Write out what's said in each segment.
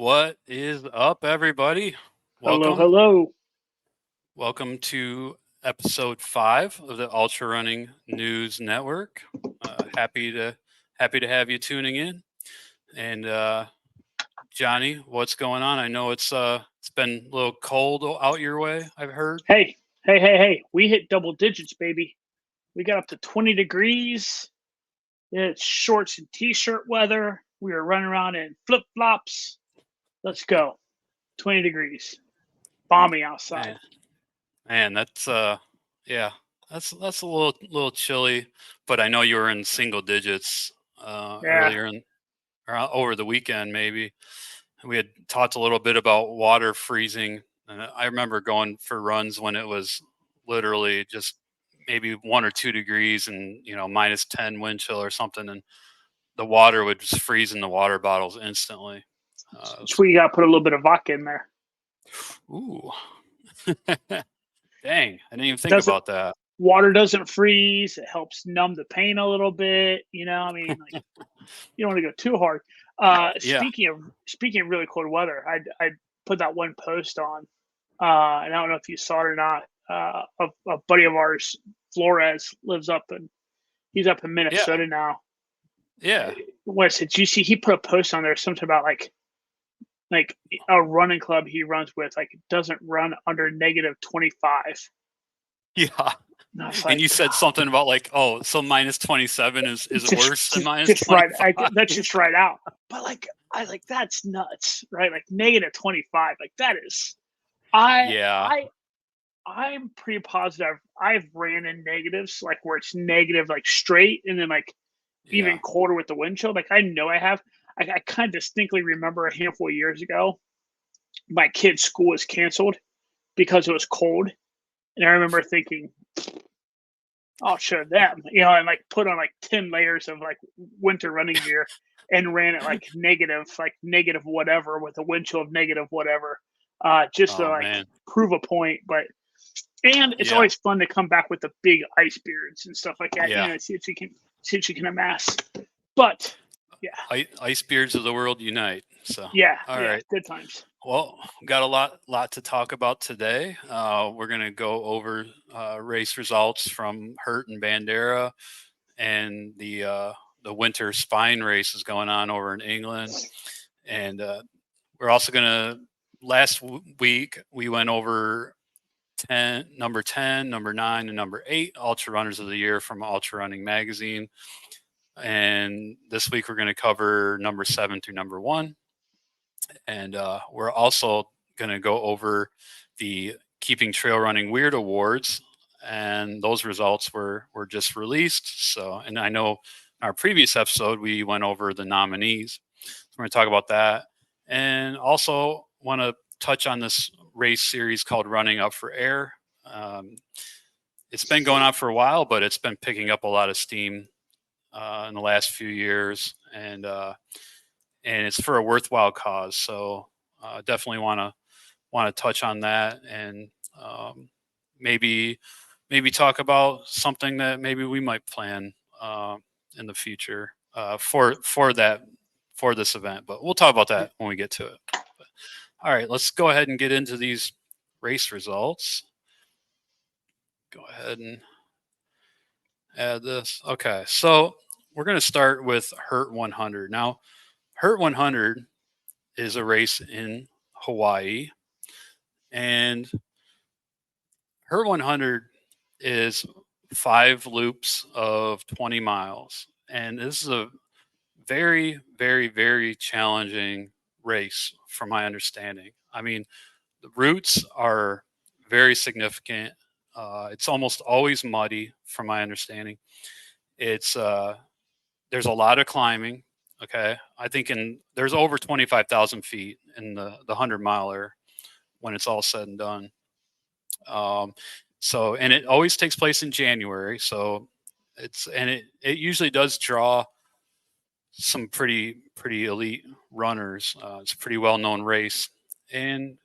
What is up, everybody? Hello, Welcome. hello. Welcome to episode 5 of the Ultra Running News Network. Happy to have you tuning in. And Johnny, what's going on? I know it's been a little cold out your way, I've heard. Hey. We hit double digits, baby. We got up to 20 degrees. It's shorts and t shirt weather. We were running around in flip flops. Let's go. 20 degrees. Balmy outside. Man, that's yeah, that's a little chilly, but I know you were in single digits Yeah. earlier or over the weekend maybe. We had talked a little bit about water freezing. And I remember going for runs when it was literally just maybe 1 or 2 degrees and, minus 10 wind chill or something. And the water would just freeze in the water bottles instantly. So we got to put a little bit of vodka in there. Ooh. Dang. I didn't even think Doesn't about that. water doesn't freeze. It helps numb the pain a little bit. I mean, like you don't want to go too hard. Yeah. Speaking of really cold weather, I put that one post on, and I don't know if you saw it or not. A buddy of ours, Flores, he's up in Yeah. Minnesota now. Yeah. What is it? Did you see? He put a post on there, something about like a running club he runs with, like doesn't run under -25. Yeah. And I was And like, you said something about like, oh, so minus 27 is worse than minus just right. 25. That's just right out. But that's nuts, right? Like -25, like that is. I Yeah. I I'm pretty positive I've ran in negatives, like where it's negative, like straight, and then like even Yeah. colder with the wind chill. Like I know I have. I kind of distinctly remember a handful of years ago, my kid's school was canceled because it was cold, and I remember thinking, I'll show them, and like put on like 10 layers of like winter running gear and ran it like negative whatever with a wind chill of negative whatever, just to Oh like man. prove a point. But and it's Yeah. always fun to come back with the big ice beards and stuff like that. Yeah. See if you can amass. But yeah, Ice beards of the world unite. So, all yeah, right. good times. Well, got a lot to talk about today. We're gonna go over race results from H.U.R.T and Bandera, and the winter spine race is going on over in England, and we're also gonna. Week we went over number 10, number 9, and number 8 ultra runners of the year from Ultra Running Magazine. And this week we're going to cover number 7 through number 1. And we're also going to go over the Keeping Trail Running Weird Awards. And those results were just released. So, and I know in our previous episode, we went over the nominees. So we're going to talk about that. And also want to touch on this race series called Running Up for Air. Um, it's been going on for a while, but it's been picking up a lot of steam in the last few years, and it's for a worthwhile cause. So definitely want to touch on that, and maybe talk about something that maybe we might plan in the future for this event. But we'll talk about that when we get to it. But, all right, let's go ahead and get into these race results. Go ahead and add this. Okay, so we're going to start with H.U.R.T 100. Now, H.U.R.T 100 is a race in Hawaii, and H.U.R.T 100 is 5 loops of 20 miles. And this is a very, very, very challenging race from my understanding. I mean, the routes are very significant. It's almost always muddy from my understanding. It's there's a lot of climbing. Okay, I think there's over 25,000 feet in the 100 miler when it's all said and done. Um, and it always takes place in January. So it usually does draw some pretty elite runners. It's a pretty well known race, and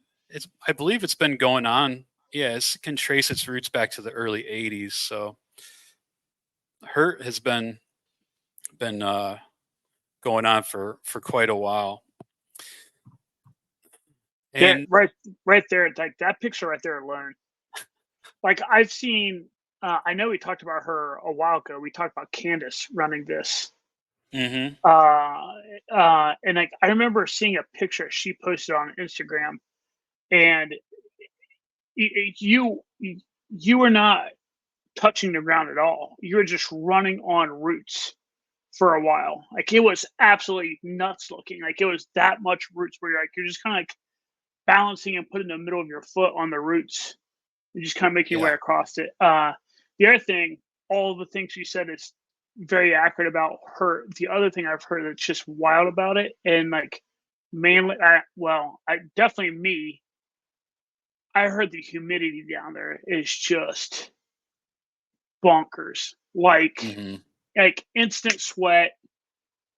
I believe it's been going on. Yeah, it can trace its roots back to the early '80s. So H.U.R.T has been going on for quite a while. There, And right there, like that picture right there alone. Like I've seen, I know we talked about her a while ago. We talked about Candace running this, mhm, uh, and like I remember seeing a picture she posted on Instagram, and you were not touching the ground at all. You were just running on roots for a while. Like it was absolutely nuts looking. Like it was that much roots where you're just kind of like balancing and putting the middle of your foot on the roots and just kind of making your way yeah, across it. The other thing, all the things you said is very accurate about her. The other thing I've heard that's just wild about it, and like mainly, I definitely me. I heard the humidity down there is just bonkers. mhm. Like instant sweat.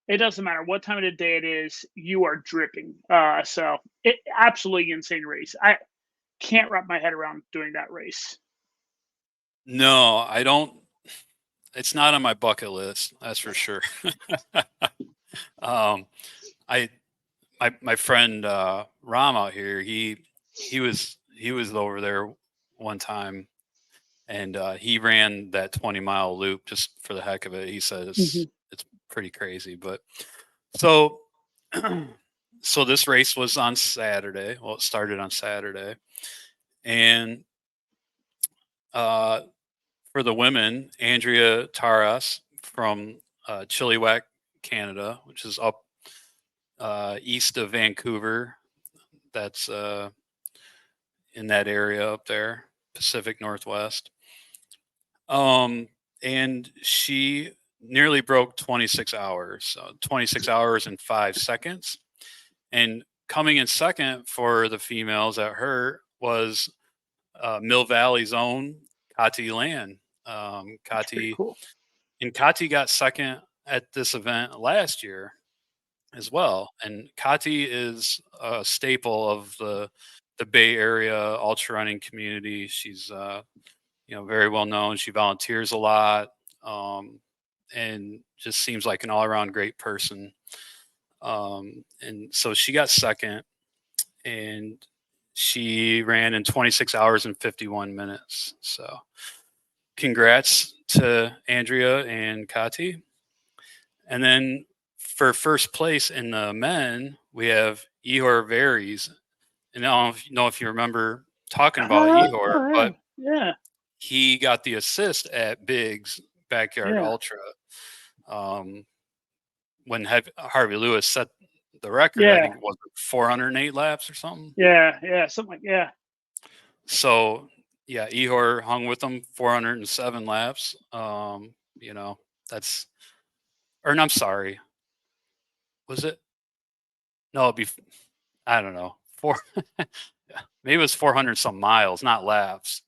It doesn't matter what time of the day it is, you are dripping. So it absolutely insane race. I can't wrap my head around doing that race. No, I don't. It's not on my bucket list, that's for sure. Um, I my friend, Ram out here, he was over there one time, and, he ran that 20-mile loop just for the heck of it. He said Mhm. it's pretty crazy, but so so this race was on Saturday. Well, it started on Saturday, and, uh, for the women, Andrea Taras from, Chilliwack, Canada, which is up, east of Vancouver. That's, in that area up there, Pacific Northwest. Um, and she nearly broke 26 hours, so 26 hours and 5 seconds. And coming in second for the females at her was, Mill Valley's own Kati Land. That's pretty Kati cool. and Kati got second at this event last year as well. And Kati is a staple of the Bay Area ultra running community. She's, very well known. She volunteers a lot, and just seems like an all around great person. And so she got second, and she ran in 26 hours and 51 minutes. So congrats to Andrea and Kati. And then for first place in the men, we have Ihor Varies. And I don't know if you remember talking about Ihor, Oh, but yeah, he got the assist at Big's Backyard yeah, Ultra, um, when Harvey Lewis set the record. I yeah, think it was 408 laps or something. yeah, yeah, something like yeah, So yeah, Ihor hung with him 407 laps. That's or no, I'm sorry. Was it? No, it'd be I don't know. Maybe it was 400 some miles, not laps.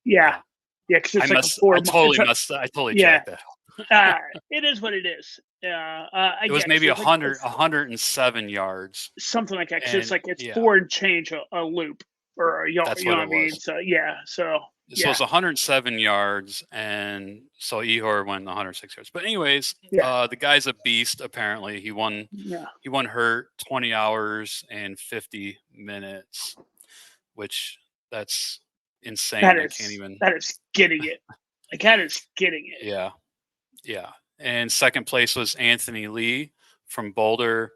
yeah, Yeah. yeah. Because I it's like a messed I 4 month. It's totally a, messed I totally yeah. jacked that up. It is what it is. I It was get it. maybe So it's like it's 107 yards. something like that. Because it's And like it's yeah, four and change a loop or a yard. that's You know what what I it mean? was. So yeah. So So yeah, it's 107 yards, and so Ehor won 106 yards. But anyways, yeah, the guy's a beast. Apparently, he won. yeah. He won hurt 20 hours and 50 minutes, which that's insane. I can't even. That is getting it. Like that is getting it. Yeah, yeah. And second place was Anthony Lee from Boulder,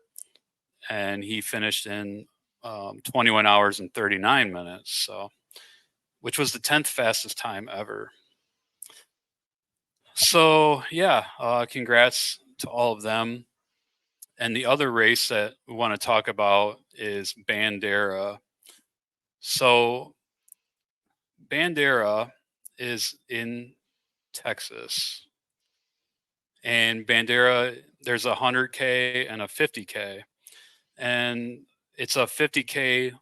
and he finished in 21 hours and 39 minutes. So, which was the 10th fastest time ever. So yeah, congrats to all of them. And the other race that we want to talk about is Bandera. So Bandera is in Texas, and Bandera there's a 100K and a 50K, and it's a 50K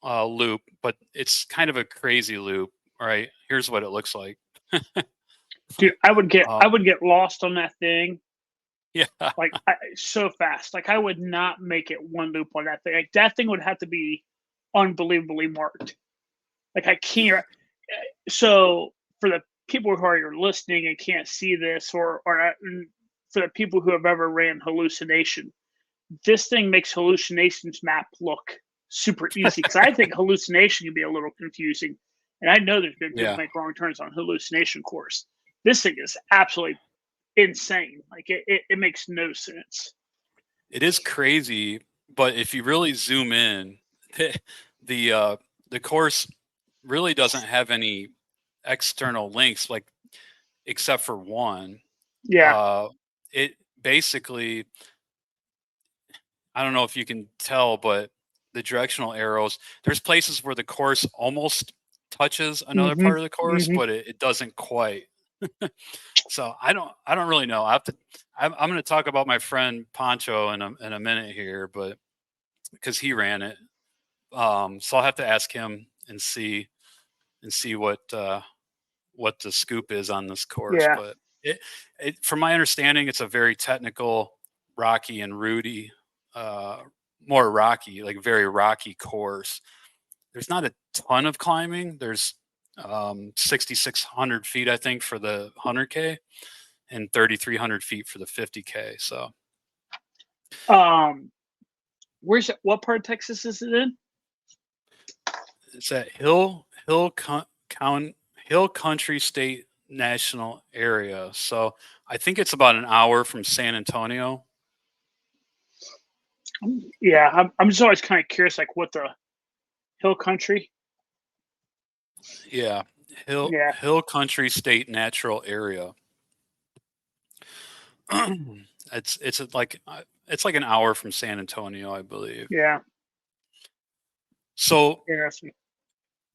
loop, but it's kind of a crazy loop. Right? Here's what it looks like. Dude, I um, would get lost on that thing yeah, like so fast. Like I would not make it one loop on that thing. Like that thing would have to be unbelievably marked. Like I can't. So for the people who are listening and can't see this, or for the people who have ever ran hallucination, this thing makes hallucinations map look super easy because I think hallucination can be a little confusing, and I know there's been people Yeah, make wrong turns on hallucination course. This thing is absolutely insane. Like it makes no sense. it is crazy, but if you really zoom in, the uh, the course really doesn't have any external links, like except for one. Yeah. Uh, it basically, I don't know if you can tell, but the directional arrows, there's places where the course almost touches another Hmm. part of the course, Hmm. but it doesn't quite. So I don't really know. I'm going to talk about my friend Pancho in a minute here, but because he ran it, so I'll have to ask him and see what the scoop is on this course. Yeah. But from my understanding, it's a very technical, rocky and rooty, uh, more rocky, like very rocky course. There's not a ton of climbing. There's 6,600 feet, I think, for the 100K and 3,300 feet for the 50K. So Um, where's what part of Texas is it in? it's at Hill Country State National Area. So I think it's about an hour from San Antonio. Yeah, I'm just always kind of curious, like what the hill country. Yeah, Yeah. Hill Country State Natural Area. It's like an hour from San Antonio, I believe. Yeah. So Interesting.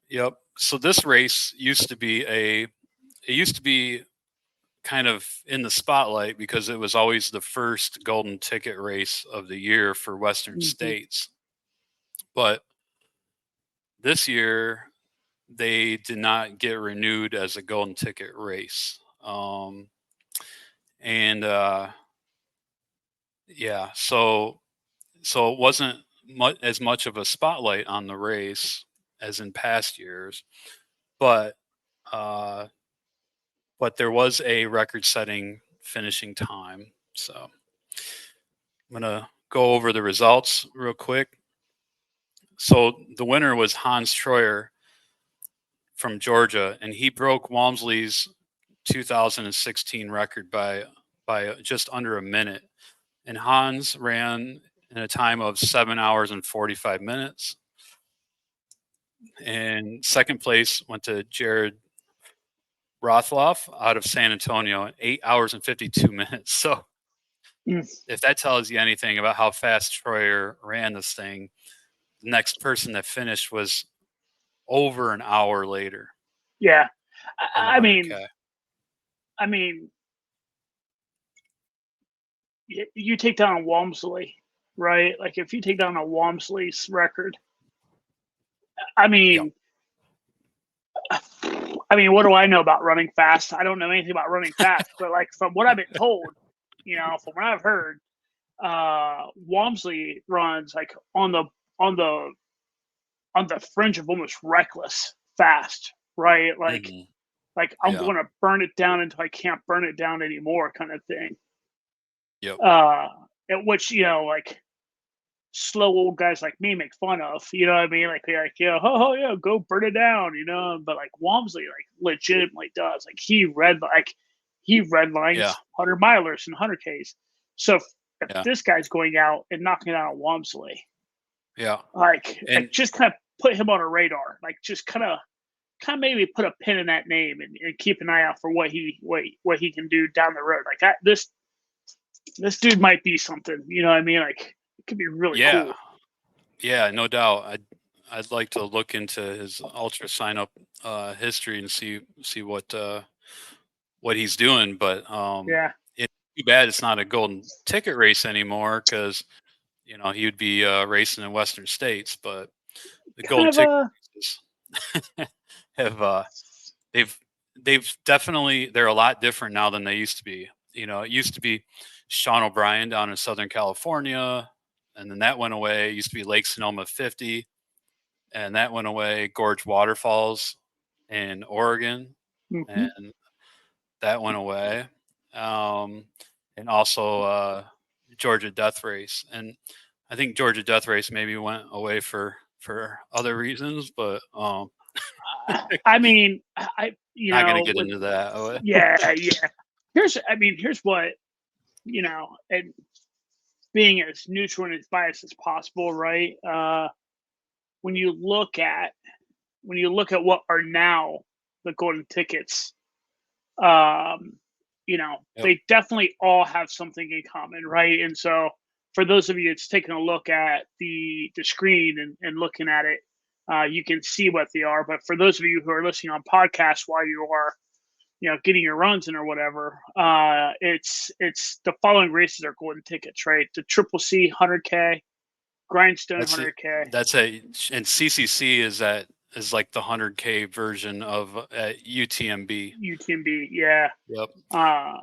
yep. So this race used to be kind of in the spotlight because it was always the first golden ticket race of the year for Western Hmm. states. But this year they did not get renewed as a golden ticket race. And yeah, so it wasn't as much of a spotlight on the race as in past years, but uh, but there was a record-setting finishing time. So I'm gonna go over the results real quick. So the winner was Hans Troyer from Georgia, and he broke Walmsley's 2016 record by just under a minute. And Hans ran in a time of 7 hours and 45 minutes. And second place went to Jared Rothloff out of San Antonio at 8 hours and 52 minutes. So Mm. if that tells you anything about how fast Troyer ran this thing, the next person that finished was over an hour later Yeah. in the I mean, 100K. I mean, you take down a Walmsley, right? Like if you take down a Walmsley's record, I Yep. mean, I mean, what do I know about running fast? I don't know anything about running fast, but like from what I've been told, from what I've heard, Walmsley runs like on the on the fringe of almost reckless fast, right? Hmm. Like I'm Yeah. going to burn it down until I can't burn it down anymore, kind of thing. Yep. Uh, at which like slow old guys like me make fun of. You know what I mean? Like they're like, yeah, oh yeah, go burn it down, But like Walmsley, like legitimately does. Like he Yeah. redlines 100 milers and 100Ks. So if Yeah. this guy's going out and knocking out a Walmsley, Yeah. like And just kind of put him on a radar. Like just kind of maybe put a pin in that name and keep an eye out for what he can do down the road. Like that this dude might be something. You know what I mean? Like it could be really yeah, cool. yeah, no doubt. I'd like to look into his Ultrasignup history and see what he's doing. But Yeah. it's too bad it's not a golden ticket race anymore because he would be racing in Western states. But the Kind golden of ticket a races have they've definitely they're a lot different now than they used to be. It used to be Sean O'Brien down in Southern California, and then that went away. It used to be Lake Sonoma 50, and that went away. Gorge Waterfalls in Oregon, mhm. and that went away. Um, and also Georgia Death Race, and I think Georgia Death Race maybe went away for for other reasons, but I mean, not going to get into that. yeah. Here's what, and being as neutral and as biased as possible, right? When you look at what are now the golden tickets, um, Yep. they definitely all have something in common, right? And so, for those of you that's taking a look at the screen and looking at it, you can see what they are. But for those of you who are listening on podcasts while you are, getting your runs in or whatever, it's the following races are golden tickets, right? The Triple C 100K, Grindstone That's it. 100K, That's a and CCC is like the 100K version of UTMB. UTMB, yeah. Yep. Uh,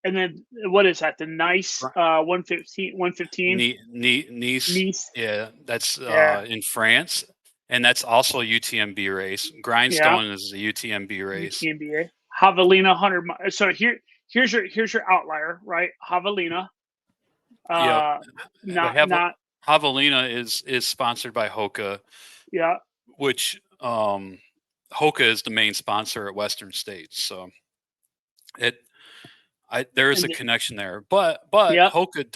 and then what is that? The Nice 115 Nice. Nice, Yeah, that's yeah, in France, and that's also a UTMB race. yeah. Grindstone is a UTMB race. UTMBA. Javelina 100. So here's your outlier, right? Javelina. Yep. Uh, But not Javelina is sponsored by Hoka, yeah. which Hoka is the main sponsor at Western States. So it there is And a connection there. But yeah, Hoka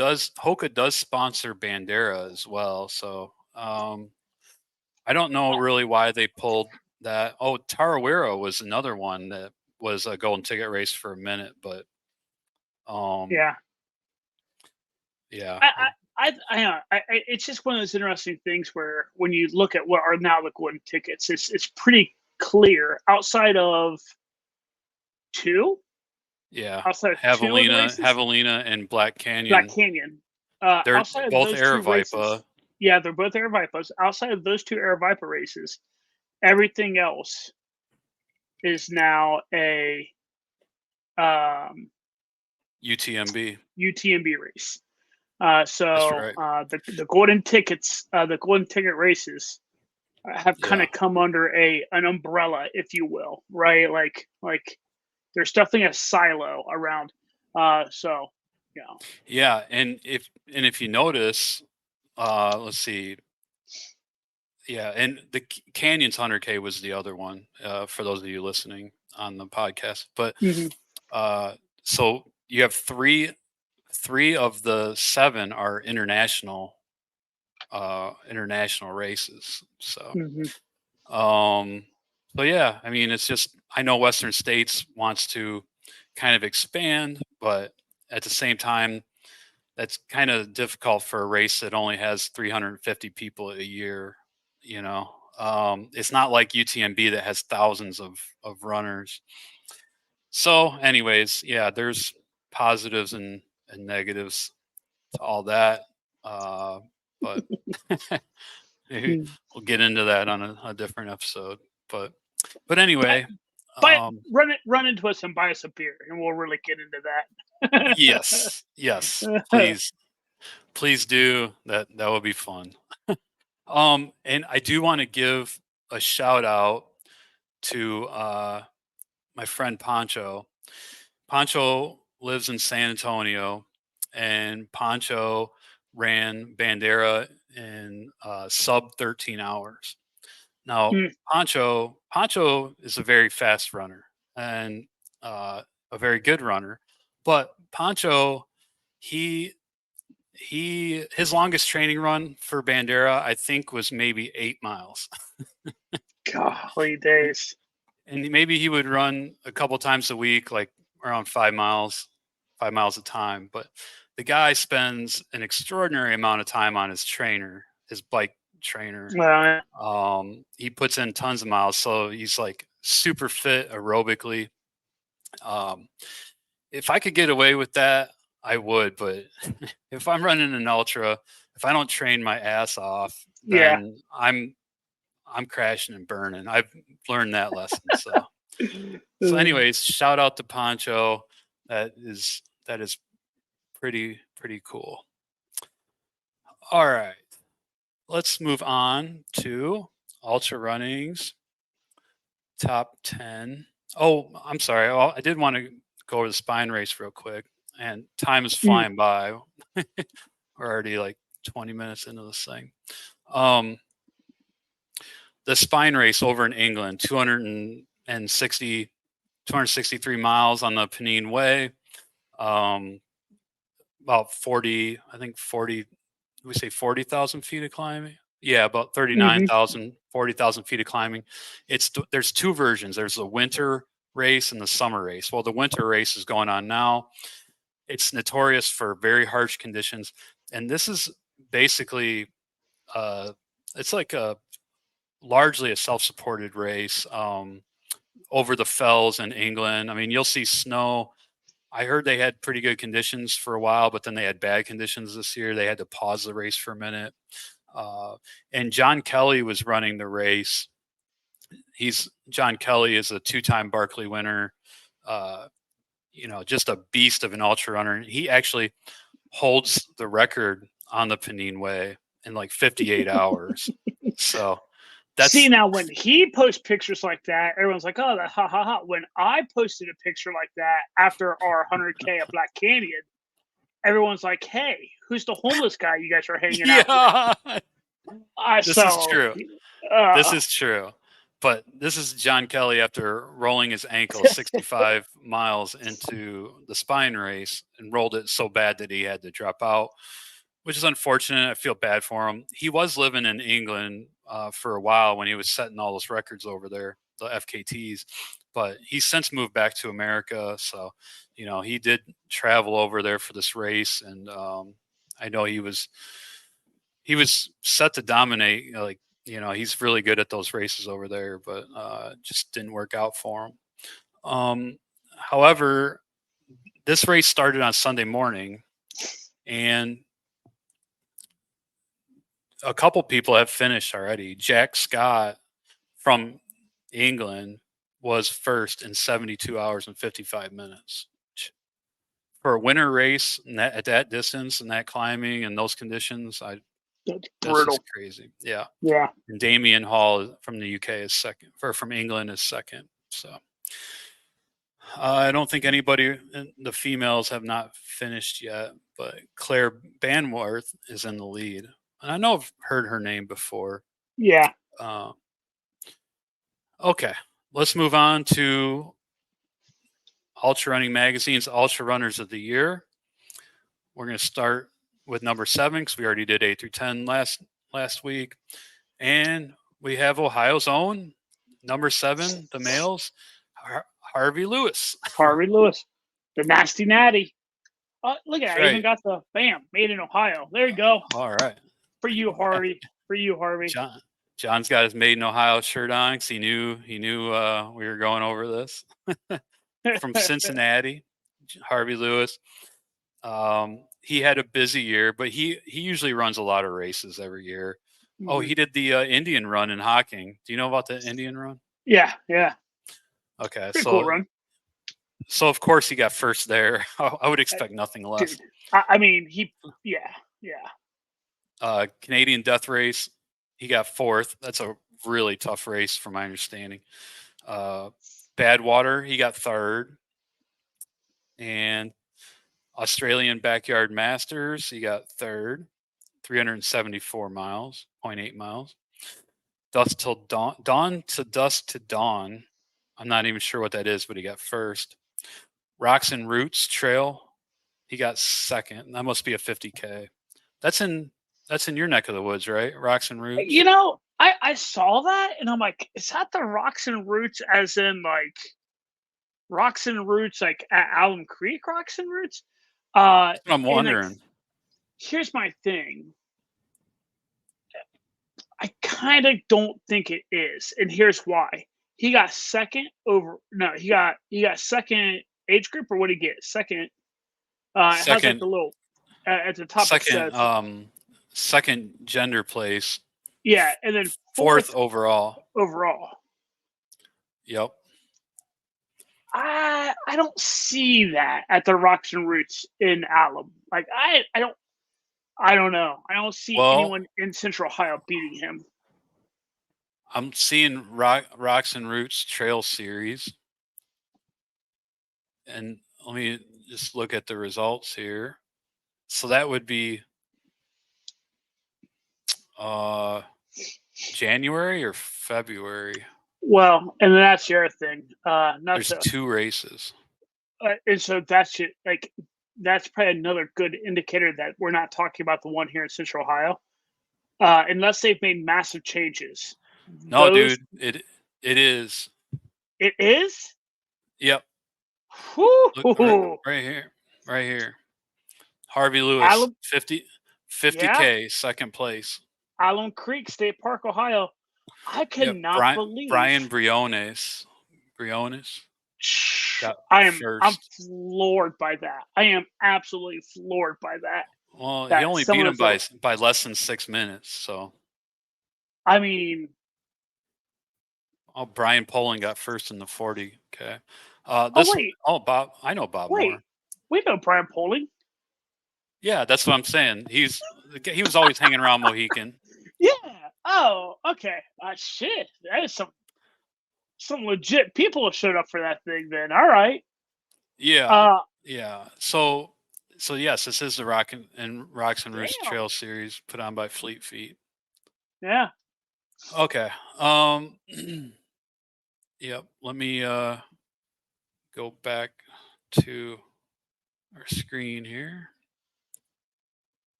does sponsor Bandera as well. So I don't know really why they pulled that. Oh, Tarawera was another one that was a golden ticket race for a minute, but yeah. yeah. It's just one of those interesting things where when you look at what are now the golden tickets, it's pretty clear two Yeah. outside of two of the races. Javelina and Black Black Canyon. Canyon. They're Outside of both those two races, Aravaipa. yeah, they're both Aravaipas. Outside of those two Aravaipa races, everything else is now a UTMB. UTMB race. That's So right. the golden tickets, the golden ticket races have kind Yeah. of come under an umbrella, if you will, right? Like there's definitely a silo around. So yeah, Yeah, and if you notice, let's see. Yeah, and the Canyons 100K was the other one, for those of you listening on the podcast. But hmm uh, so you have three of the seven are international races. hmm Um, so yeah, I mean, it's just I know Western States wants to kind of expand, but at the same time, that's kind of difficult for a race that only has 350 people a year. You know, it's not like UTMB that has thousands of runners. So, anyways, yeah, there's positives and negatives to all that. But maybe we'll get into that on a different episode. But but anyway, but um, run into us and buy us a beer, and we'll really get into yes, that. please do that. That would be fun. And I do want to give a shout out to my friend Pancho. Pancho lives in San Antonio, and Pancho ran Bandera in sub 13 hours. Now, Mm, Pancho is a very fast runner and a very good runner, but Pancho, he his longest training run for Bandera, I think, was maybe 8 miles. golly days. And maybe he would run a couple times a week, like around 5 miles, 5 miles a time. But the guy spends an extraordinary amount of time on his trainer, his bike trainer. Well, He puts in tons of miles, so he's like super fit aerobically. Um, if I could get away with that, I would. But if I'm running an ultra, if I don't train my ass off, yeah. then I'm crashing and burning. I've learned that lesson. So anyways, shout out to Poncho. That is pretty cool. All right. Let's move on to ultra running's top 10. Oh, I'm sorry. Oh, I did want to go over the spine race real quick, and time is Mm, flying by. We're already like 20 minutes into this thing. Um the spine race over in England, 263 miles on the Pennine Way. About 40, I think 40, we say 40,000 feet of climbing. Yeah, about 39,000, 40,000 feet of climbing. There's two versions. There's the winter race and the summer race. Well, the winter race is going on now. It's notorious for very harsh conditions. And this is basically, it's like largely a self-supported race over the fells in England. I mean, you'll see snow. I heard they had pretty good conditions for a while, but then they had bad conditions this year. They had to pause the race for a minute. And John Kelly was running the race. John Kelly is a two-time Barkley winner. Just a beast of an ultra runner. He actually holds the record on the Pennine Way in like 58 hours. So see, now when he posts pictures like that, everyone's like, "Oh, that ha ha ha." When I posted a picture like that after our 100K at Black Canyon, everyone's like, "Hey, who's the homeless guy you guys are hanging out with?" This is true. This is true. But this is John Kelly after rolling his ankle 65 miles into the spine race and rolled it so bad that he had to drop out, which is unfortunate. I feel bad for him. He was living in England for a while when he was setting all those records over there, the FKTs, but he's since moved back to America. So, he did travel over there for this race. And I know he was set to dominate, he's really good at those races over there, but just didn't work out for him. However, this race started on Sunday morning, and a couple people have finished already. Jack Scott from England was first in 72 hours and 55 minutes. For a winter race at that distance and that climbing and those conditions, that's brutal. Is crazy. Yeah. Yeah. And Damian Hall from the UK is second, or from England is second. So I don't think anybody, the females have not finished yet, but Claire Banworth is in the lead. And I know I've heard her name before. Yeah. Okay. Let's move on to Ultra Running Magazine's Ultra Runners of the Year. We're going to start with number 7 because we already did 8 through 10 last week. And we have Ohio's own number 7, the males, Harvey Lewis. Harvey Lewis, the nasty natty. Look at that. Right. I even got the bam, made in Ohio. There you go. All right. For you, Harvey. For you, Harvey. John's got his Made in Ohio shirt on because he knew we were going over this. From Cincinnati, Harvey Lewis. He had a busy year, but he usually runs a lot of races every year. Mm-hmm. Oh, he did the Indian run in Hocking. Do you know about the Indian run? Yeah. Okay, pretty cool run. So of course he got first there. I would expect nothing less. Dude, I mean, yeah. Canadian Death Race, he got 4th. That's a really tough race from my understanding. Badwater, he got 3rd. And Australian Backyard Masters, he got 3rd, 374 miles, 0.8 miles. Dusk till dawn to dusk to dawn. I'm not even sure what that is, but he got 1st. Rocks and Roots Trail, he got 2nd. That must be a 50K. That's in your neck of the woods, right? Rocks and Roots. I saw that and I'm like, is that the Rocks and Roots as in like Rocks and Roots, like at Alum Creek Rocks and Roots? I'm wondering. Here's my thing. I kind of don't think it is, and here's why. He got second he got second age group, or what did he get? Second. It has like the little at the top. Second, second gender place. Yeah, and then 4th overall. Yep. I don't see that at the Rocks and Roots in Alum. Like I don't know. I don't see anyone in Central Ohio beating him. I'm seeing Rocks and Roots Trail Series. And let me just look at the results here. So that would be January or February. Well, and that's the other thing. Not There's to, 2 races. and so that's it. Like, that's probably another good indicator that we're not talking about the one here in Central Ohio, unless they've made massive changes. No, Those dude, it is. it is. Yep. Look Whoo, right here. Right here. Harvey Lewis, Alum, 50 yeah, K, second place. Alum Creek State Park, Ohio. I Yep. cannot Brian believe. Briones got I'm first. floored by that. I am absolutely floored by that. Well, he That only some beat of him those little. by less than 6 minutes. So, I mean, Brian Poland got first in the 40K. oh This wait, Bob, I know Bob wait, Moore. we know Brian Poling. Yeah, that's what I'm saying. He was always hanging around Mohican. Yeah. Oh, okay. Shit, that is some legit people have showed up for that thing. Then, all right. Yeah, Uh, yeah. So yes, this is the Rocks and Roost damn. Trail Series put on by Fleet Feet. Yeah. Okay. Yep. Let me go back to our screen here.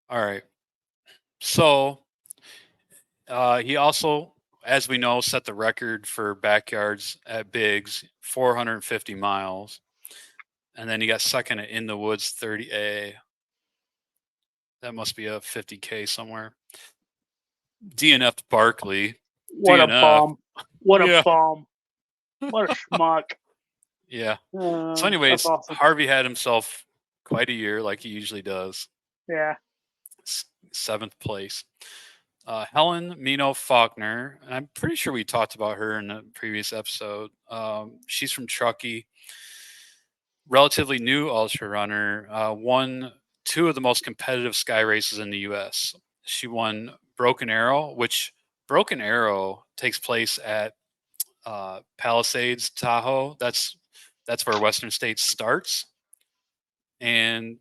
All right. So he also, as we know, set the record for backyards at Biggs, 450 miles. And then he got second at In the Woods 30A. That must be a 50K somewhere. DNF Barkley. What a DNF. bum. What a Yeah. bum. What a schmuck. Yeah. So, That's anyways, awesome. Harvey had himself quite a year, like he usually does. Yeah. 7th place. Helen Mino Faulkner, and I'm pretty sure we talked about her in a previous episode. She's from Truckee, relatively new ultra runner, won 2 of the most competitive sky races in the U.S. She won Broken Arrow, which Broken Arrow takes place at Palisades, Tahoe. That's where Western States starts, and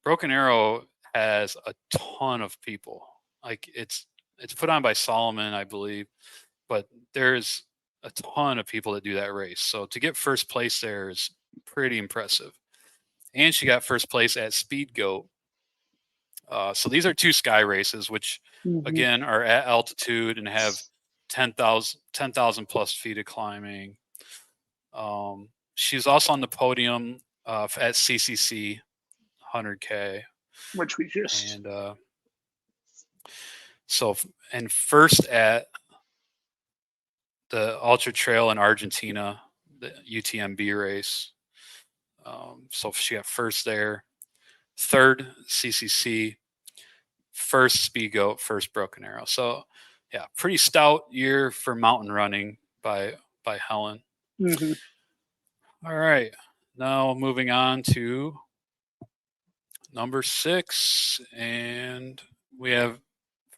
Broken Arrow has a ton of people. Like it's put on by Solomon, I believe, but there's a ton of people that do that race. So to get first place there is pretty impressive. And she got first place at Speed Goat. So these are 2 sky races, which Hmm. again are at altitude and have 10,000 plus feet of climbing. She's also on the podium at CCC 100K. Which we just. And and first at the Ultra Trail in Argentina, the UTMB race. So she got first there, third CCC, first Speed Goat, first Broken Arrow. So yeah, pretty stout year for mountain running by Helen. Hmm. All right, now moving on to number 6, and we have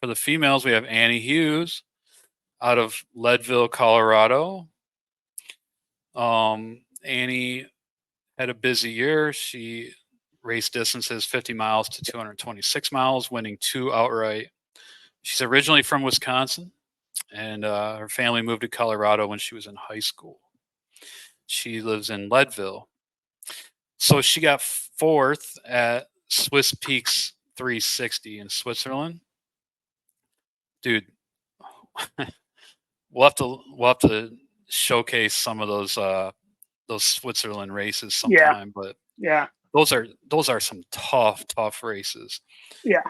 for the females we have Annie Hughes out of Leadville, Colorado. Annie had a busy year. She raced distances 50 miles to 226 miles, winning 2 outright. She's originally from Wisconsin, and her family moved to Colorado when she was in high school. She lives in Leadville. So she got 4th at Swiss Peaks 360 in Switzerland. Dude, we'll have to showcase some of those Switzerland races Yeah. sometime, but Yeah. those are some tough races. Yeah.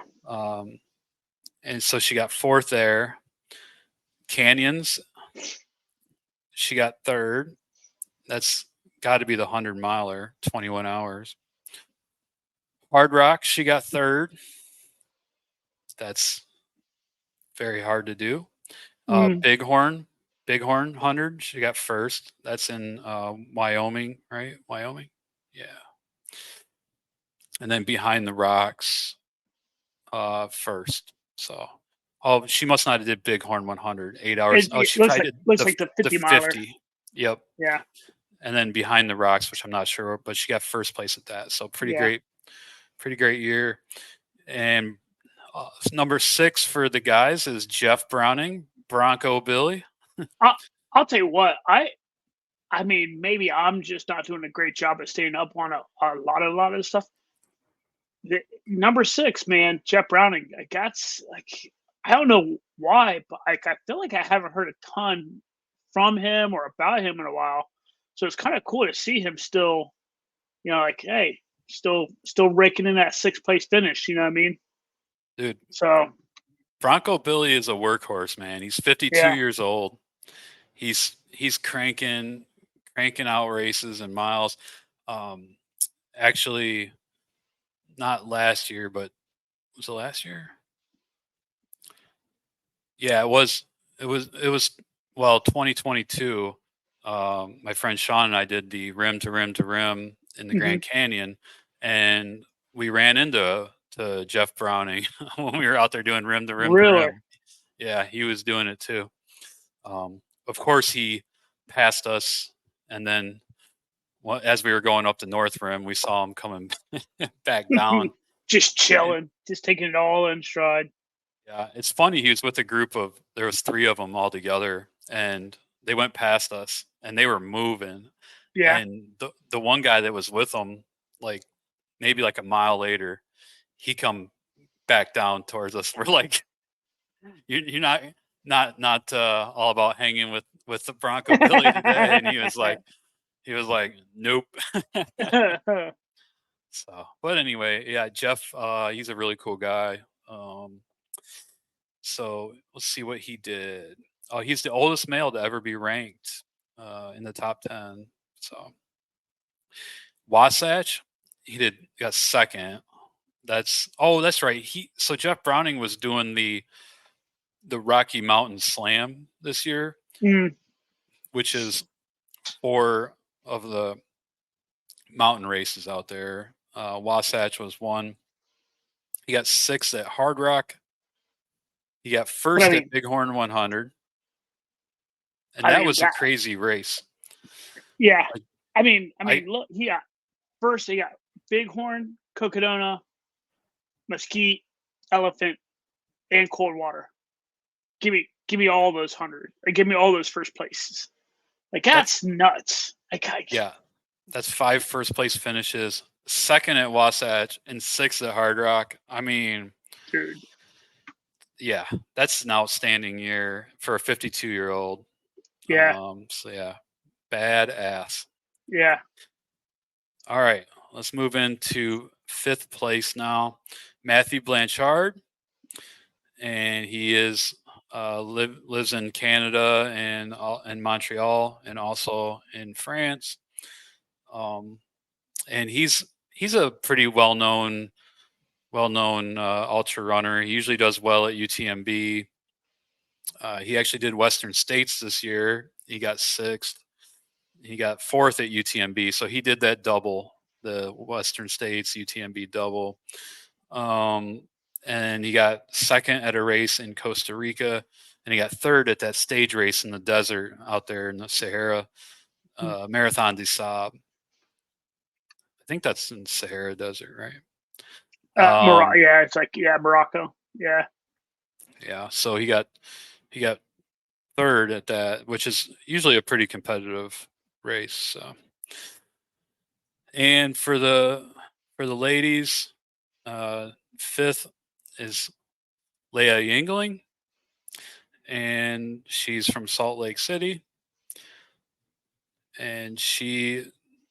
And so she got 4th there. Canyons, she got 3rd. That's got to be the 100-miler, 21 hours. Hard Rock, she got 3rd. That's very hard to do. Mm. Bighorn 100, she got 1st. That's in Wyoming, right? Wyoming? Yeah. And then Behind the Rocks, 1st. So, she must not have did Bighorn 100, 8 hours. Oh, It she looks probably like did the the 50 miler. 50. Yep. Yeah. And then Behind the Rocks, which I'm not sure, but she got 1st place at that. So pretty Yeah. great year. And Number 6 for the guys is Jeff Browning, Bronco Billy. I'll tell you what, I mean, maybe I'm just not doing a great job at staying up on a lot of stuff. The number 6, man, Jeff Browning, like, that's, like, I don't know why, but, like, I feel like I haven't heard a ton from him or about him in a while. So it's kinda cool to see him still, like, hey, still raking in that 6th place finish, you know what I mean? Dude, So, Bronco Billy is a workhorse, man. He's 52 yeah, years old. He's cranking out races and miles. Um, Actually, not last year, but was it last year? Yeah, it was. It was. Well, 2022. My friend Sean and I did the rim to rim to rim in the mhm, Grand Canyon, and we ran into to Jeff Browning when we were out there doing rim to rim to really? rim. Yeah, he was doing it too. Of course, he passed us, and then as we were going up the North Rim, we saw him coming back down. Just And chilling, just taking it all in stride. yeah, it's funny. He was with a group of there was 3 of them all together, and they went past us, and they were moving. Yeah. And the one guy that was with them, like maybe like a mile later, he come back down towards us. We're like, you're not all about hanging with the Bronco Billy today, and he was like, nope. So, but anyway, yeah, Jeff, he's a really cool guy. Um, so let's see what he did. Oh, he's the oldest male to ever be ranked in the top 10. So Wasatch, got second. That's right. So Jeff Browning was doing the Rocky Mountain Slam this year, Mm, which is 4 of the mountain races out there. Wasatch was one. He got 6th at Hard Rock. He got but I first at mean Bighorn 100, and I that mean was a that crazy race. yeah. I, I mean, I look, he got Bighorn, Cocodona, Mesquite, Elephant, and Coldwater. Give me all those 100. Or give me all those first places. Like, that's that's nuts. yeah, that's 5 first place finishes, second at Wasatch, and 6th at Hard Rock. I mean, dude. yeah, that's an outstanding year for a 52-year-old. Yeah, So yeah, badass. yeah. All right, let's move into 5th place now. Matthew Blanchard, and he lives in Canada and in Montreal, and also in France. Um, and he's a pretty well known ultra runner. He usually does well at UTMB. He actually did Western States this year. He got 6th. He got 4th at UTMB. So he did that double, the Western States UTMB double. Um, and he got 2nd at a race in Costa Rica, and he got 3rd at that stage race in the desert out there in the Sahara, Marathon des Sables. I think that's in Sahara Desert, right? Morocco. Um, Yeah, it's like, yeah, Morocco. Yeah. yeah, so he got 3rd at that, which is usually a pretty competitive race. So. And for the ladies, 5th is Leah Yingling, and she's from Salt Lake City, and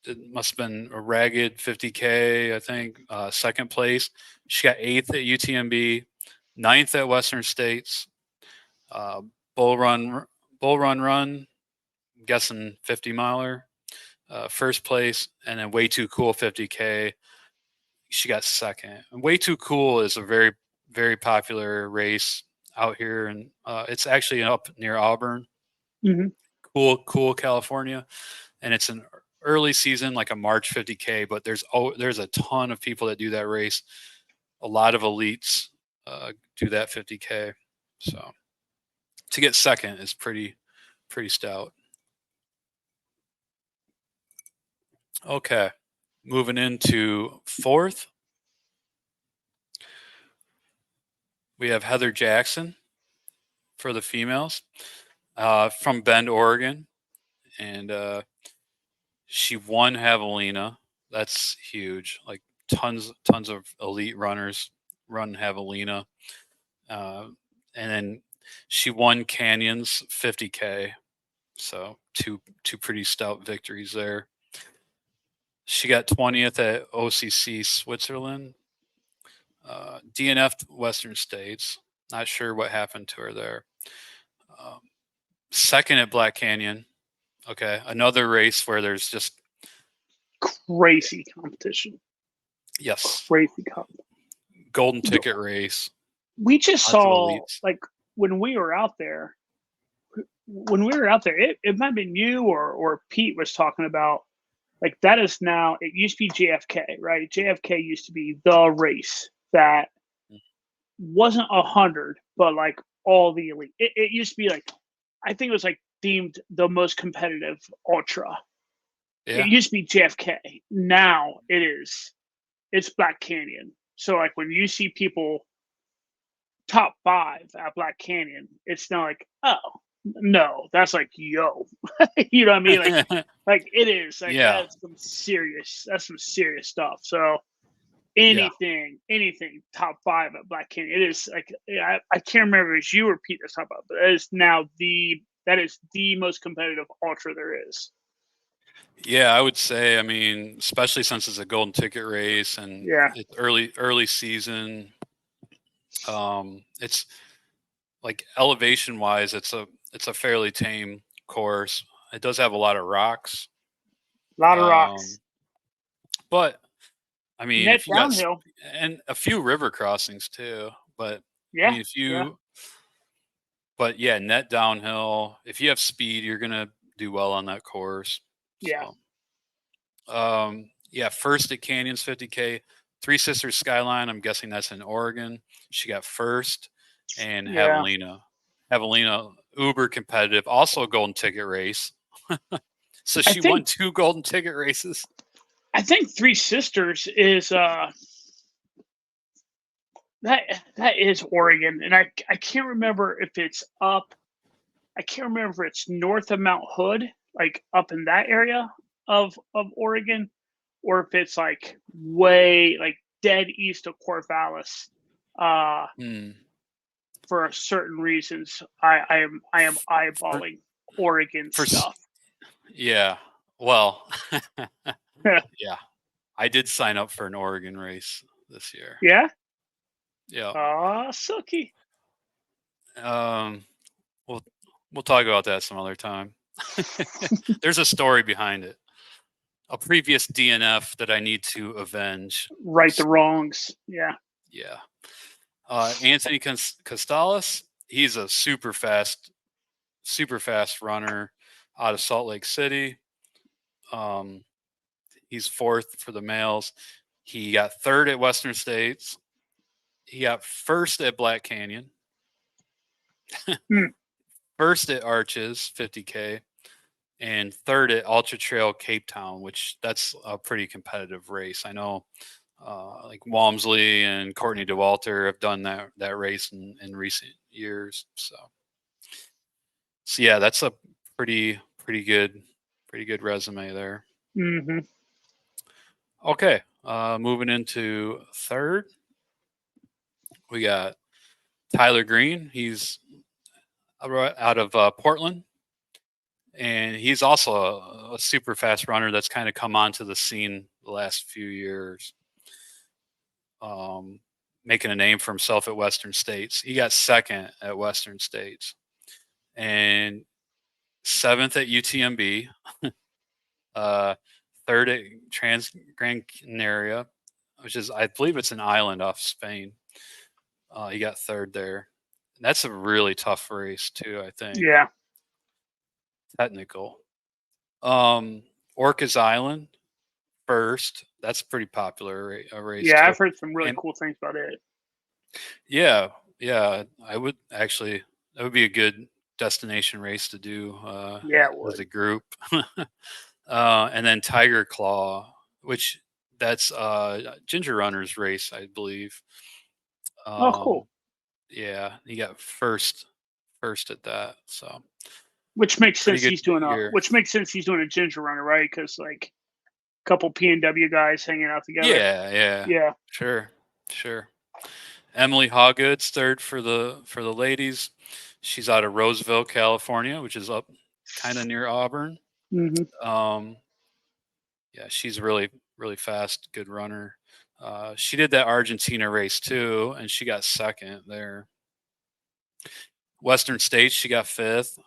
it must have been a ragged 50K, I think, 2nd place. She got 8th at UTMB, 9th at Western States, uh, bull run, run. I'm guessing 50 miler, 1st place, and then way too cool 50K. She got 2nd. And way too cool is a very very popular race out here, and it's actually up near Auburn, Hmm. cool California, and it's an early season, like a March 50K. But there's a ton of people that do that race. A lot of elites do that 50K. So to get 2nd is pretty stout. Okay, moving into 4th. we have Heather Jackson for the females from Bend, Oregon, and she won Javelina. That's huge. Like tons of elite runners run Javelina, and then she won Canyons 50K. So two pretty stout victories there. She got 20th at OCC Switzerland. DNF Western States. Not sure what happened to her there. Second at Black Canyon. Okay, another race where there's just crazy competition. Yes, Crazy competition. Golden ticket race. We just saw like when we were out there. It might have been you or Pete was talking about like that is now. It used to be JFK, right? JFK used to be the race that wasn't 100, but like all the elite. It used to be like I think it was like deemed the most competitive ultra. Yeah. It used to be JFK. Now it's Black Canyon. So like when you see people top 5 at Black Canyon, it's not like, oh no, that's like yo. You know what I mean? Like it is like that's some serious stuff. So anything top 5 at Black Canyon, it is like I can't remember if it's you or Pete that's talking about, but that is now the most competitive ultra there is. Yeah, I would say. I mean, especially since it's a golden ticket race and it's early season. It's like elevation wise, it's a fairly tame course. It does have a lot of rocks. But I mean, net if you downhill and a few river crossings too. But yeah, I mean, but yeah, net downhill. If you have speed, you're gonna do well on that course. Yeah. So, yeah, first at Canyons 50K, Three Sisters Skyline. I'm guessing that's in Oregon. She got first, and Javelina, uber competitive, also a golden ticket race. So she won 2 golden ticket races. I think Three Sisters is that is Oregon, and I can't remember if it's up. I can't remember if it's north of Mount Hood, like up in that area of Oregon, or if it's like way like dead east of Corvallis. For certain reasons, I am eyeballing Oregon stuff. Yeah. Well, yeah. I did sign up for an Oregon race this year. Yeah? Yeah. Oh, Silky. We'll talk about that some other time. There's a story behind it. A previous DNF that I need to avenge. Right the wrongs. Yeah. Yeah. Anthony Costales, he's a super fast runner out of Salt Lake City. He's 4th for the males. He got 3rd at Western States. He got 1st at Black Canyon. 1st at Arches 50K, and 3rd at Ultra Trail Cape Town, which that's a pretty competitive race. I know like Walmsley and Courtney DeWalter have done that race in recent years. So yeah, that's a pretty good resume there. Mm-hmm. Okay, moving into 3rd, we got Tyler Green. He's out of Portland, and he's also a super fast runner that's kind of come onto the scene the last few years, making a name for himself at Western States. He got 2nd at Western States and 7th at UTMB, 3rd at Gran Canaria, which is, I believe it's an island off Spain. He got 3rd there. That's a really tough race too, I think. Yeah. Technical. Orcas Island, 1st. That's a pretty popular race. Yeah, too. I've heard some really cool things about it. Yeah. I would actually. That would be a good destination race to do. As a group. And then Tiger Claw, which that's Ginger Runner's race, I believe. Oh, cool. Yeah, he got first at that. So Which makes pretty sense. good year. Which makes sense. He's doing a ginger runner, right? Because like a couple PNW guys hanging out together. Yeah, yeah, Yeah. sure, sure. Emily Hawgood's third for the ladies. She's out of Roseville, California, which is up kind of near Auburn. Hmm. Um, yeah, she's really fast, good runner. She did that Argentina race too, and she got second there. Western States, she got fifth.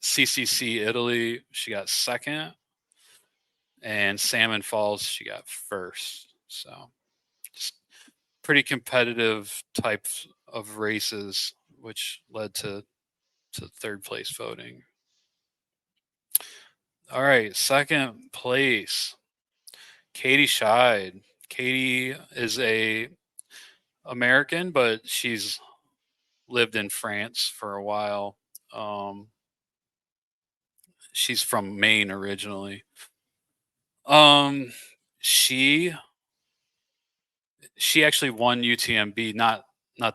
CCC Italy, she got second, and Salmon Falls, she got first. So just pretty competitive types of races, which led to third place voting. All right, second place, Katie Scheid. Katie is a American, but she's lived in France for a while. Um, she's from Maine originally. Um, she she actually won UTMB, not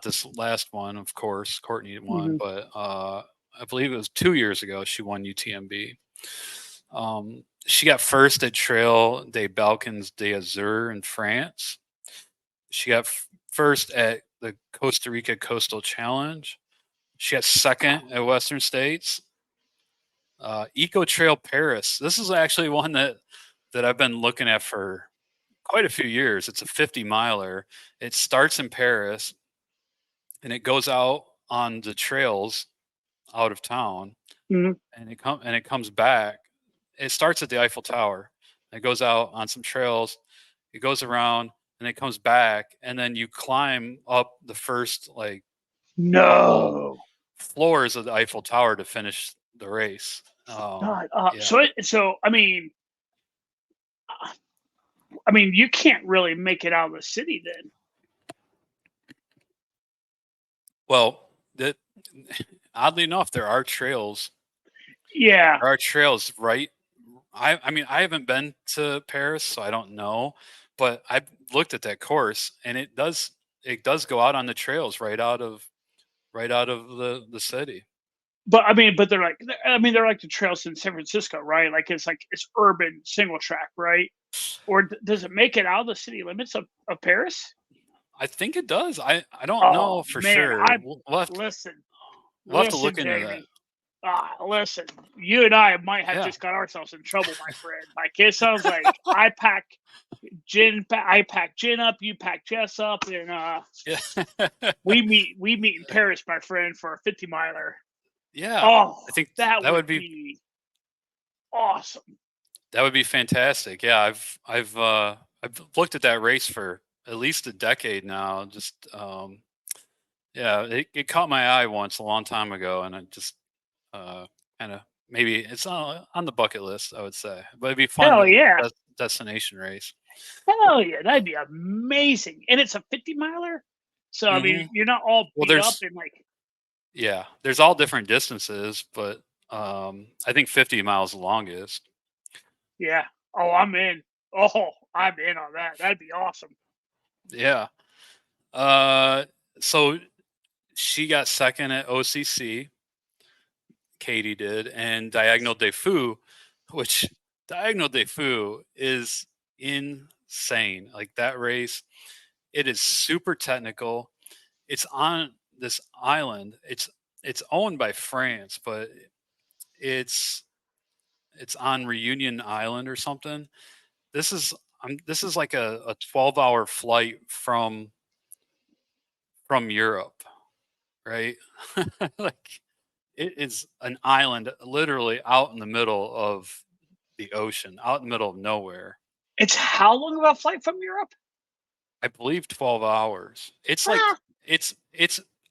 this last one, of course. Courtney won, Hmm. but I believe it was 2 years ago she won UTMB. She got first at Trail des Balkans d'Azur in France. She got first at the Costa Rica Coastal Challenge. She got second at Western States. Eco Trail Paris. This is actually one that I've been looking at for quite a few years. It's a 50 miler. It starts in Paris and it goes out on the trails out of town, Hmm. and it comes back. It starts at the Eiffel Tower. It goes out on some trails. It goes around and it comes back, and then you climb up the first like couple No. floors of the Eiffel Tower to finish the race. God. Yeah. So I mean, you can't really make it out of the city then. Well, that oddly enough, there are trails. Yeah. There are trails right. I mean, I haven't been to Paris, so I don't know, but I've looked at that course, and it does go out on the trails right out of the city. But I mean, they're like the trails in San Francisco, right? Like it's urban single track, right? Or does it make it out of the city limits of Paris? I think it does. I don't know Oh for man, sure. listen, We'll have to look into that. Jamie. Listen, you and I might have Yeah. just got ourselves in trouble, my friend. Like it sounds like I pack gin up, you pack Jess up, and Yeah. we meet in Paris, my friend, for a 50 miler. Yeah. Oh, I think that that would would be be awesome. fantastic. Yeah, I've looked at that race for at least a decade now. Just yeah, it caught my eye once a long time ago, and I just kind of maybe it's on the bucket list, I would say. But it'd be fun Hell yeah. destination race. Hell yeah. That'd be amazing. And it's a 50 miler. So I mean Hmm. you're not all Well, beat up and like there's all different distances, but I think 50 miles the longest. yeah. Oh, I'm in. Oh, I'm in on that. That'd be awesome. Yeah. Uh, so she got second at OCC. Katie did, and Diagonal de Fou, which Diagonal de Fou is insane. Like that race, it is super technical. It's on this island. It's owned by France, but it's it's on Reunion Island or something. This is like a 12-hour flight from Europe, right? Like it is an island literally out in the middle of the ocean, out in the middle of nowhere. It's how long of a flight from Europe? I believe 12 hours. It's like Ah, it's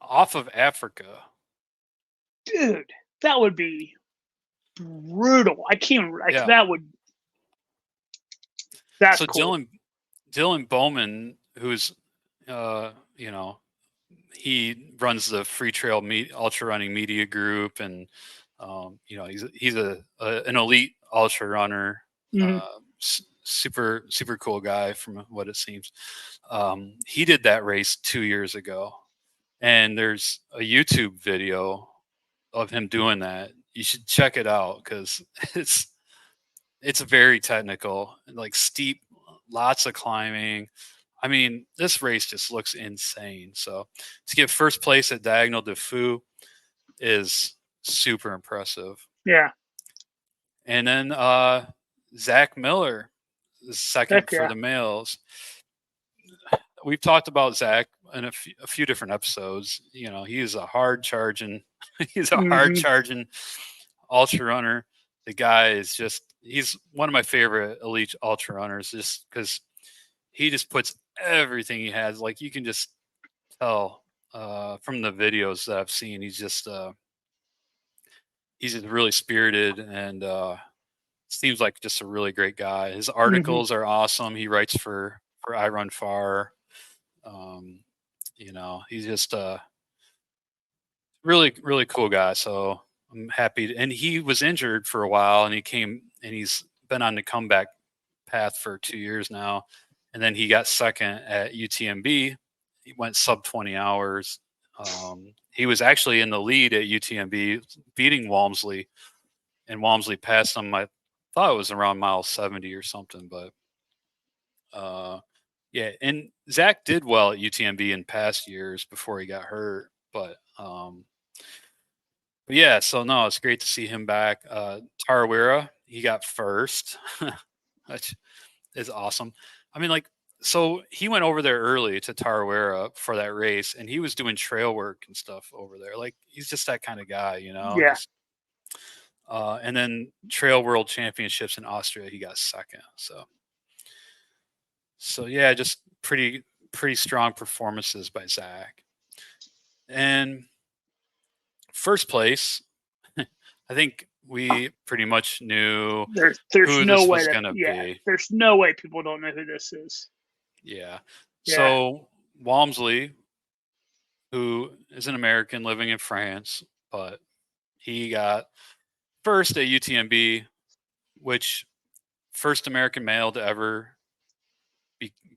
off of Africa. dude, that would be brutal. I can't like Yeah. that would that's So cool. Dylan Bowman, who's you know, he runs the Free Trail Ultra Running Media Group, and you know, he's an elite ultra runner, Mhm. super cool guy from what it seems. He did that race 2 years ago, And there's a YouTube video of him doing that. You should check it out because it's very technical, like steep, lots of climbing. I mean, this race just looks insane. So to get first place at Diagonal de Fou is super impressive. Yeah. And then Zach Miller is second Heck for yeah. the males. We've talked about Zach in a few different episodes. You know, he's a hard charging, he's a hard Mhm. charging ultra runner. The guy is he's one of my favorite elite ultra runners just because he just puts everything he has. Like you can just tell from the videos that I've seen, he's just really spirited and seems like just a really great guy. His Mhm. articles are awesome. He writes for I Run Far. Um, you know, he's just a really cool guy. So I'm happy. And he was injured for a while, and he came and he's been on the comeback path for 2 years now. And then he got second at UTMB. He went sub 20 hours. He was actually in the lead at UTMB, beating Walmsley, and Walmsley passed him. I thought it was around mile 70 or something, but yeah. And Zach did well at UTMB in past years before he got hurt, but yeah. So no, it's great to see him back. Tarawera, he got first, which is awesome. I mean, like, so he went over there early to Tarawera for that race, and he was doing trail work and stuff over there. Like, he's just that kind of guy, you know. Yeah. Just and then Trail World Championships in Austria, he got second. So yeah, just pretty strong performances by Zach. And first place, I think we pretty much knew There's who no this way was that gonna yeah. be. There's no way people don't know who this is. Yeah. Yeah. So Walmsley, who is an American living in France, but he got first at UTMB, which first American male to ever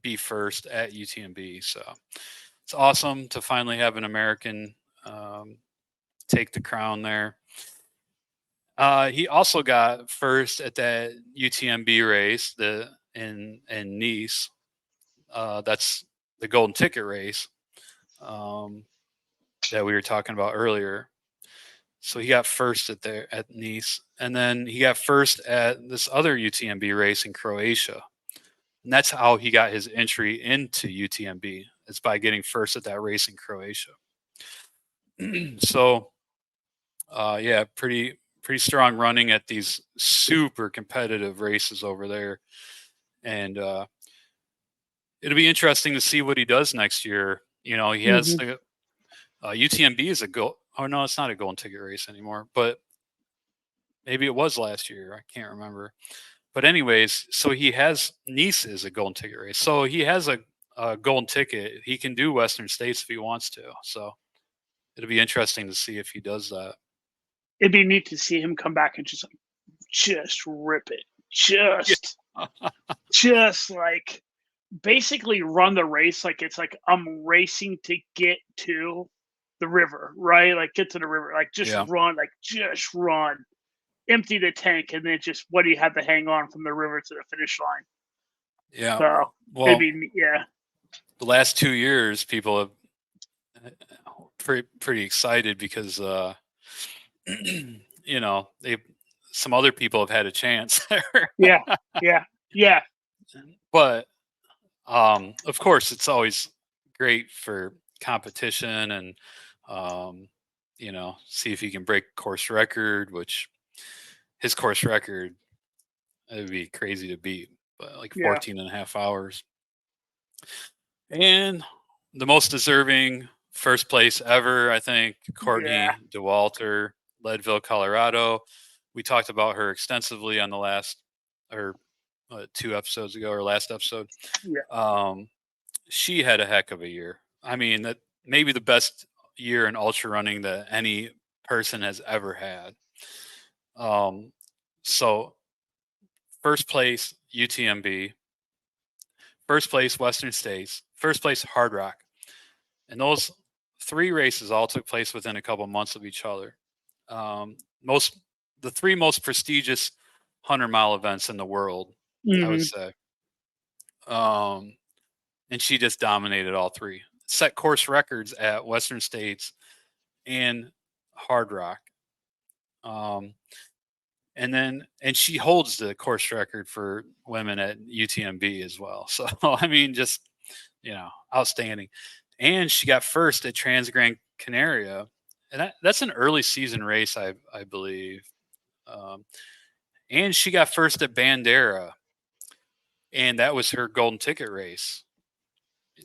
be first at UTMB. So it's awesome to finally have an American take the crown there. He also got first at that UTMB race, in Nice. That's the golden ticket race that we were talking about earlier. So he got first at Nice, and then he got first at this other UTMB race in Croatia, and that's how he got his entry into UTMB. It's by getting first at that race in Croatia. So, yeah, pretty strong running at these super competitive races over there, and it'll be interesting to see what he does next year. You know, he has Mhm. the UTMB is a goal. Oh no, it's not a golden ticket race anymore, but maybe it was last year. I can't remember. But anyways, so he has Nice is a golden ticket race. So he has a golden ticket. He can do Western States if he wants to. So it'll be interesting to see if he does that. It'd be neat to see him come back and just rip it. Yeah. Just like basically run the race like it's like I'm racing to get to the river, right? Like get to the river, like Yeah. just run, empty the tank, and then just what do you have to hang on from the river to the finish line? Yeah. So it'd Well, be yeah, the last 2 years, people have pretty excited because you know they some other people have had a chance there, yeah, yeah, yeah, but of course, it's always great for competition and um, see if he can break course record, which his course record it would be crazy to beat, but like yeah, 14 and a half hours. And the most deserving first place ever, I think, yeah, Courtney DeWalter, Leadville, Colorado. We talked about her extensively on the last or 2 episodes ago or last episode. yeah, Um, she had a heck of a year. I mean, that maybe the best year in ultra running that any person has ever had. Um, so first place UTMB, first place Western States, first place Hard Rock, and those 3 races all took place within a couple months of each other. The 3 most prestigious 100-mile events in the world, I would Hmm. say. And she just dominated all 3. Set course records at Western States and Hard Rock. And she holds the course record for women at UTMB as well. So I mean, just outstanding. And she got first at Trans Gran Canaria, and that's an early season race, I believe. Um, and she got first at Bandera, and that was her golden ticket race.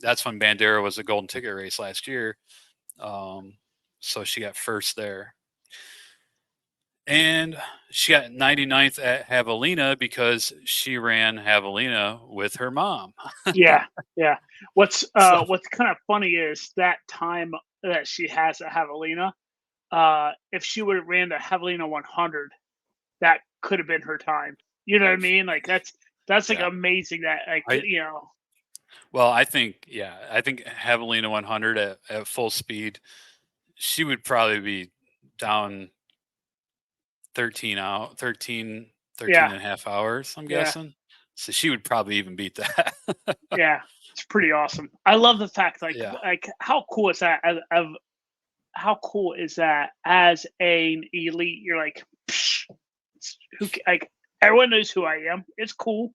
That's when Bandera was a golden ticket race last year. So she got first there. And she got 99th at Javelina because she ran Javelina with her mom. Yeah, yeah. What's So what's kind of funny is that time that she has at Javelina. If she would have ran the Javelina 100, that could have been her time. You know what I mean? Like that's like yeah, amazing that like I I think Javelina 100 at full speed, she would probably be down 13 yeah, and a half hours, I'm yeah, guessing. So she would probably even beat that. yeah. It's pretty awesome. I love the fact Yeah. like how cool is that of how cool is that as an elite? You're like, "Psh, like everyone knows who I am. It's cool.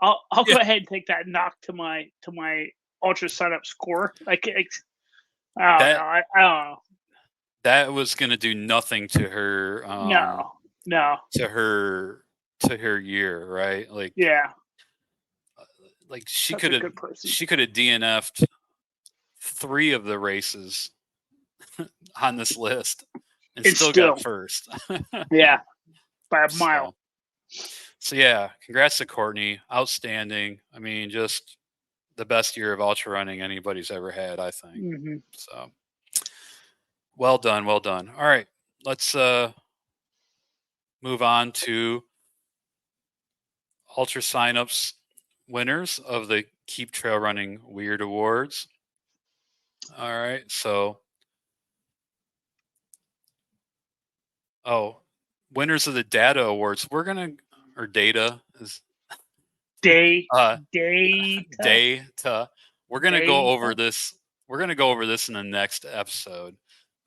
I'll Yeah. go ahead and take that knock to my ultra signup score. Like I don't know. That I don't know. that was gonna do nothing to her No, no. to her to her year, right? Yeah, Like such a good person. she could have DNF'd 3 of the races on this list and It's still got still, first. yeah, by a mile. So yeah, congrats to Courtney. Outstanding. I mean, just the best year of ultra running anybody's ever had, I think. Hmm. So well done, well done. All right, let's move on to ultra signups winners of the Keep Trail Running Weird Awards. All right, so winners of the Data Awards. We're gonna or Data is Day, uh data, Data. We're gonna go over data. this. We're gonna go over this in the next episode.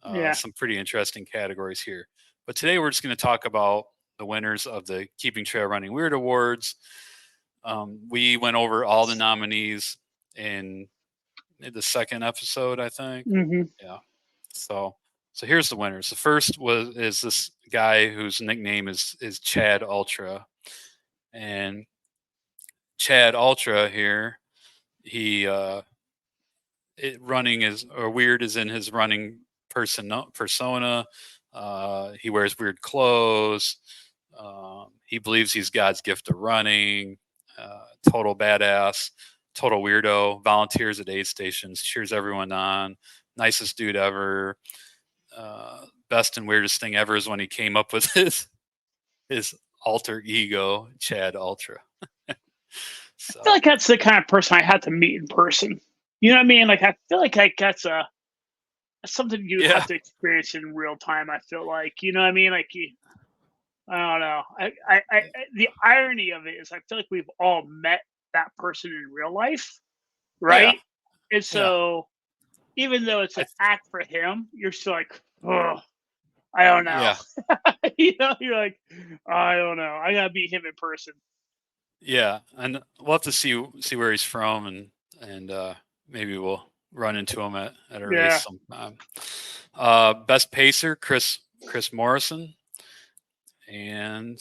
Yeah. Some pretty interesting categories here. But today we're just going to talk about the winners of the Keeping Trail Running Weird Awards. We went over all the nominees in the second episode, I think. Hmm. Yeah. So here's the winners. The first is this guy whose nickname is Chad Ultra, and Chad Ultra here. He running is or weird is in his running persona. He wears weird clothes. He believes he's God's gift to running. Total badass, total weirdo. Volunteers at aid stations, cheers everyone on. Nicest dude ever. Best and weirdest thing ever is when he came up with his alter ego, Chad Ultra. I feel So like that's the kind of person I had to meet in person. You know what I mean? Like I feel like that's something you yeah, have to experience in real time. I feel like you know what I mean. Like I don't know. The irony of it is, I feel like we've all met that person in real life, oh yeah, right? And yeah. so, even though it's I an act for him, you're still like, oh, I don't know. yeah. You know, you're like, I don't know. I gotta meet him in person. Yeah, and we'll have to see where he's from, and maybe we'll run into him at a race Yeah. sometime. Best pacer, Chris Morrison, and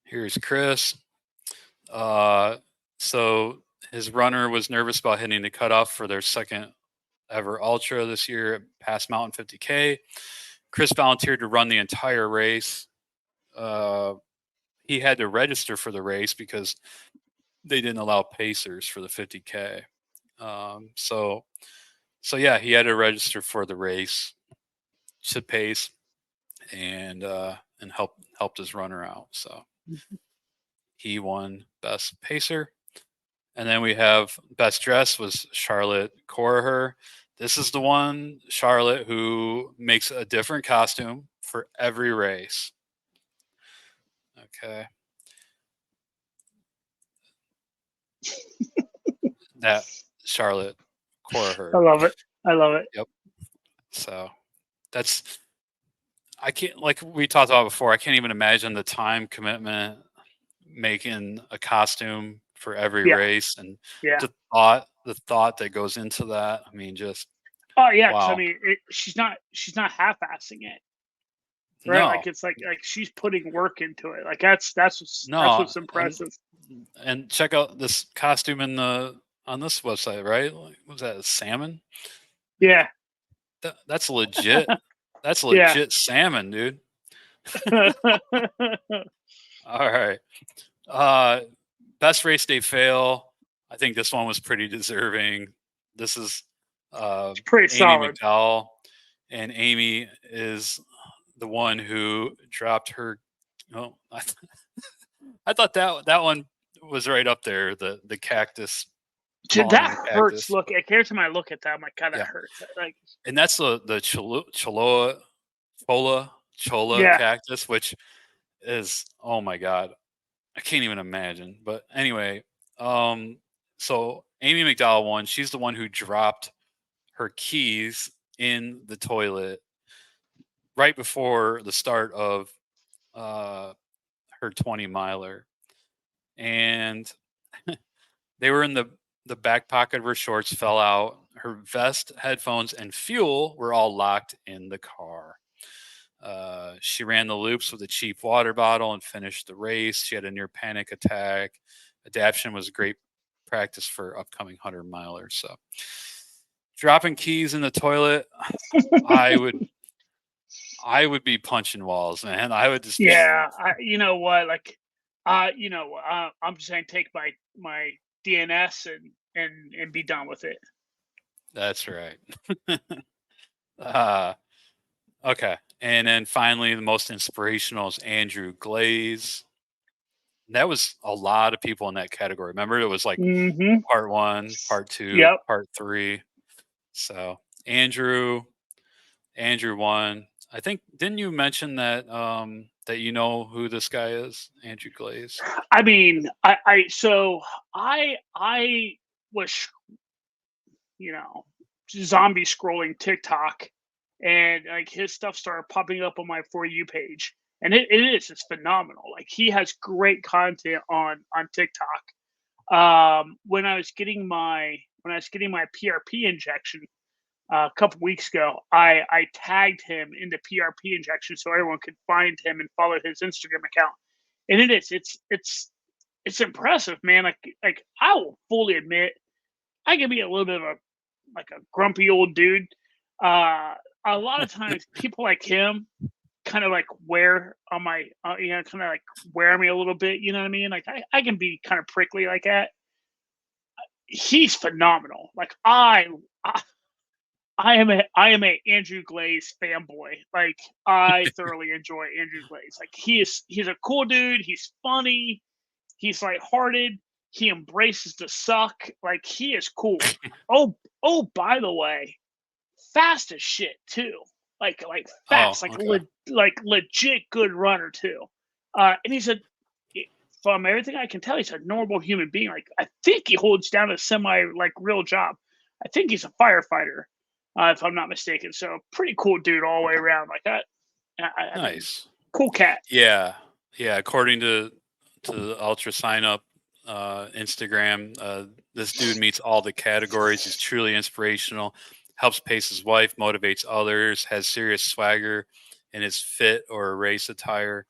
here's Chris. Uh, so his runner was nervous about hitting the cutoff for their second ever ultra this year at Pass Mountain 50K. Chris volunteered to run the entire race. Uh, he had to register for the race because they didn't allow pacers for the 50K. So yeah, he had to register for the race to pace and helped his runner out. So he won best pacer. And then we have best dress was Charlotte Corher. This is the one, Charlotte, who makes a different costume for every race. Okay. That Charlotte Corher. I love it. I love it. Yep. So that's, I can't, like we talked about before, I can't even imagine the time commitment making a costume for every Yeah. race, and Yeah. the thought that goes into that. I mean, just Oh yeah, because I wow. mean, she's not half-assing it, right? No, Like it's like she's putting work into it. Like that's no, what's impressive. and check out this costume in the on this website, right? Like, what was that, a salmon? Yeah. That's legit. That's Yeah. legit salmon, dude. All right. Uh, best race day fail. I think this one was pretty deserving. This is uh, It's pretty Amy solid. McDowell, and Amy is the one who dropped her. Oh, I thought that one was right up there. The cactus, Dude, falling on that the hurts. cactus. Look, like, every time I look at that, I'm like, God, that Yeah, hurts. Like, and that's the cholla yeah. cactus, which is, oh my god, I can't even imagine. But anyway, um, so Amy McDowell won. She's the one who dropped her keys in the toilet right before the start of uh, her 20 miler, and they were in the back pocket of her shorts. Fell out. Her vest, headphones, and fuel were all locked in the car. She ran the loops with a cheap water bottle and finished the race. She had a near panic attack. Adaption was great practice for upcoming 100 milers. So, dropping keys in the toilet, I would I would be punching walls, man. I would just be. Yeah. You know what? Like, I'm just gonna take my DNS and be done with it. That's right. uh, okay, and then finally, the most inspirational is Andrew Glaze. That was a lot of people in that category. Remember, it was like Mm-hmm. part one, part two, Yep. part three. So Andrew, Andrew won. I think, didn't you mention that that you know who this guy is? Andrew Glaze. I mean, I was, you know, zombie scrolling TikTok, and like his stuff started popping up on my For You page, and it's phenomenal. Like he has great content on TikTok. When I was getting my PRP injection a couple weeks ago, I tagged him in the PRP injection so everyone could find him and follow his Instagram account. And it's impressive, man. Like I will fully admit I can be a little bit of a grumpy old dude. Uh, a lot of times people like him kind of like wear on my kind of like wear me a little bit. You know what I mean? Like I can be kind of prickly like that. He's phenomenal. Like I am a Andrew Glaze fanboy. Like I thoroughly enjoy Andrew Glaze. Like he's a cool dude. He's funny. He's lighthearted. He embraces the suck. Like he is cool. Oh, by the way, fast as shit too. Like Oh, fast, like okay. like legit good runner too. And from everything I can tell, he's a normal human being. Like I think he holds down a semi like real job. I think he's a firefighter, if I'm not mistaken. So pretty cool dude all the way around. Like that. I mean, Nice. cool cat. Yeah, yeah. According to the Ultrasignup Instagram, this dude meets all the categories. He's truly inspirational. Helps pace his wife, motivates others, has serious swagger in his fit or race attire.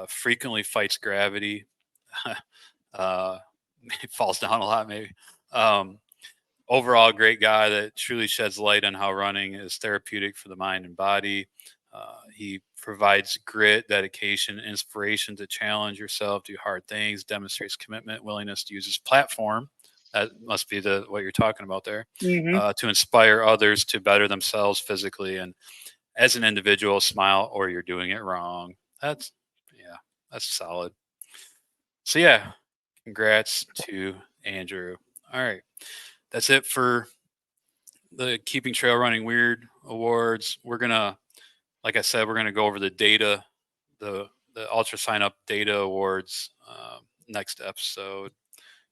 Frequently fights gravity. uh, falls down a lot, maybe. Um, Overall, great guy that truly sheds light on how running is therapeutic for the mind and body. He provides grit, dedication, inspiration to challenge yourself, do hard things, demonstrates commitment, willingness to use his platform. That must be what you're talking about there, Hmm. to inspire others to better themselves physically and as an individual. Smile or you're doing it wrong. Yeah, that's solid. So yeah, congrats to Andrew. All right. That's it for the Keeping Trail Running Weird awards. We're going to, like I said, we're going to go over the data, the Ultrasignup data awards next episode.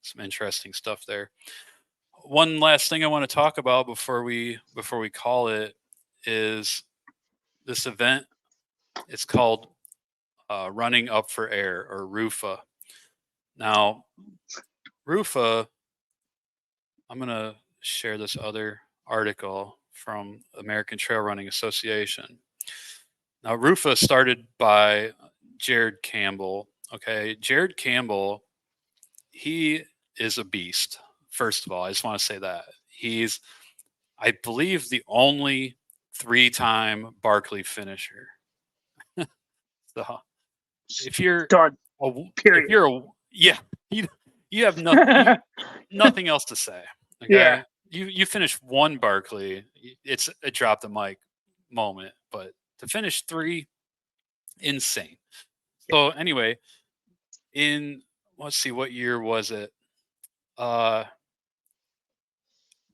Some interesting stuff there. One last thing I want to talk about before we call it is this event. It's called Running Up for Air, or RUFA. Now, RUFA, I'm going to share this other article from American Trail Running Association. Now, RUFA started by Jared Campbell. Okay, Jared Campbell, he is a beast. First of all, I just want to say that he's, I believe, the only 3-time Barkley finisher. So if you're Done. if Period. you're a, yeah, you have nothing nothing else to say. Okay, Yeah. you finish one Barkley, it's a drop the mic moment, but to finish 3, insane. So anyway, in, let's see, what year was it? The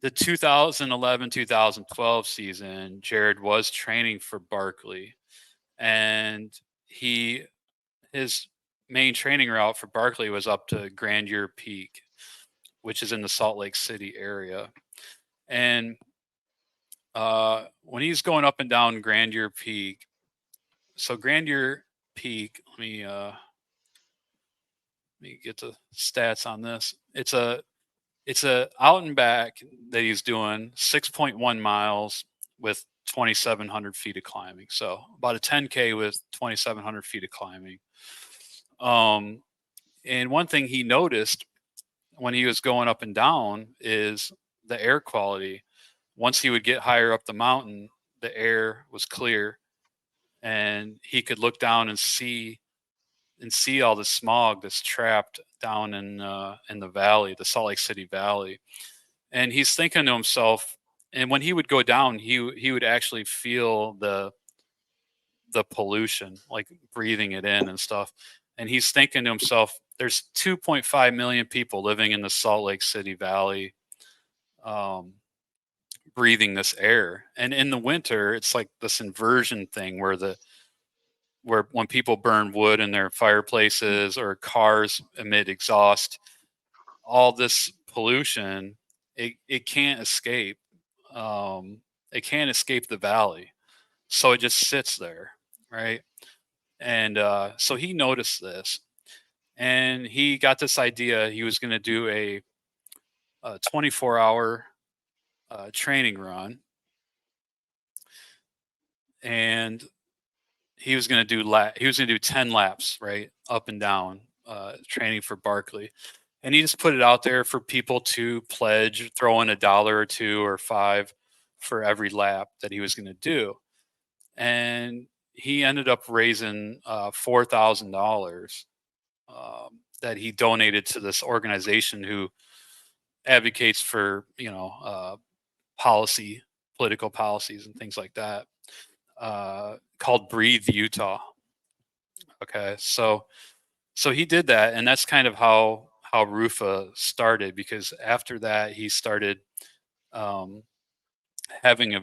2011-2012 season, Jared was training for Barkley, and his main training route for Barkley was up to Grandeur Peak, which is in the Salt Lake City area. And when he's going up and down Grandeur Peak, so Grandeur Peak, let me get the stats on this. It's a out and back that he's doing 6.1 miles with 2,700 feet of climbing. So about a 10K with 2,700 feet of climbing. And one thing he noticed when he was going up and down is the air quality. Once he would get higher up the mountain, the air was clear, and he could look down and see all the smog that's trapped down in the valley, the Salt Lake City Valley. And he's thinking to himself, and when he would go down, he would actually feel the pollution, like breathing it in and stuff. And he's thinking to himself, there's 2.5 million people living in the Salt Lake City Valley, breathing this air. And in the winter, it's like this inversion thing where when people burn wood in their fireplaces or cars emit exhaust, all this pollution, it can't escape. It can't escape the valley. So it just sits there, right? And so he noticed this, and he got this idea. He was going to do a 24-hour training run, and he was going to do 10 laps, right, up and down, training for Barkley. And he just put it out there for people to pledge, throw in $1 or $2 or $5 for every lap that he was going to do. And he ended up raising $4,000 that he donated to this organization who advocates for, political policies and things like that, called Breathe Utah. Okay, so he did that, and that's kind of how RUFA started, because after that he started having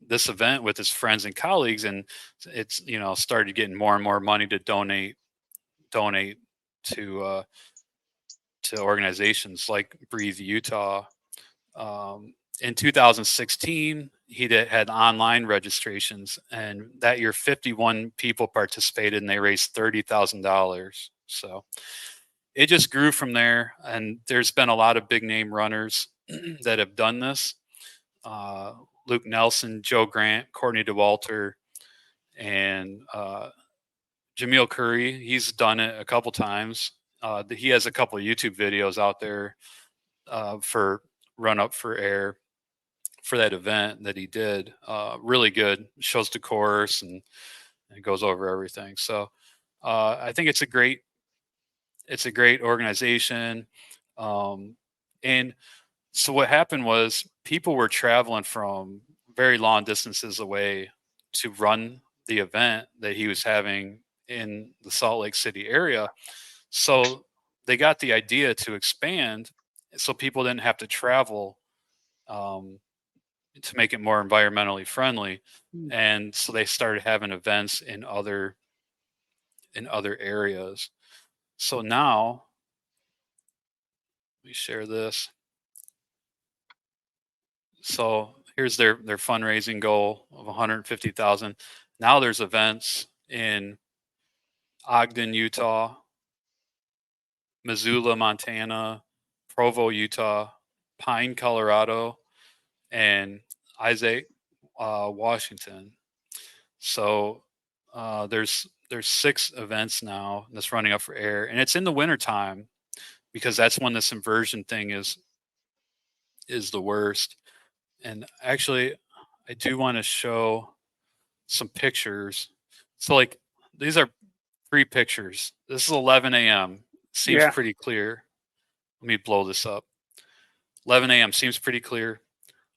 this event with his friends and colleagues, and it's started getting more and more money to donate to organizations like Breathe Utah. In 2016, he had online registrations, and that year 51 people participated, and they raised $30,000. So it just grew from there, and there's been a lot of big name runners that have done this. Luke Nelson, Joe Grant, Courtney DeWalter, and Jamil Curry. He's done it a couple times. He has a couple of YouTube videos out there for Run Up for Air, for that event that he did. Really good. Shows the course and goes over everything. So I think it's a great organization. And so what happened was people were traveling from very long distances away to run the event that he was having in the Salt Lake City area. So they got the idea to expand so people didn't have to travel to make it more environmentally friendly. Mm. And so they started having events in other areas. So now let me share this. So here's their fundraising goal of 150,000. Now there's events in Ogden, Utah, Missoula, Montana, Provo, Utah, Pine, Colorado, and Isaac, Washington. So there's 6 events now that's running up for air, and it's in the wintertime because that's when this inversion thing is the worst. And actually, I do want to show some pictures. So like these are 3 pictures. This is 11 a.m. Seems Yeah. pretty clear. Let me blow this up. 11 a.m. seems pretty clear.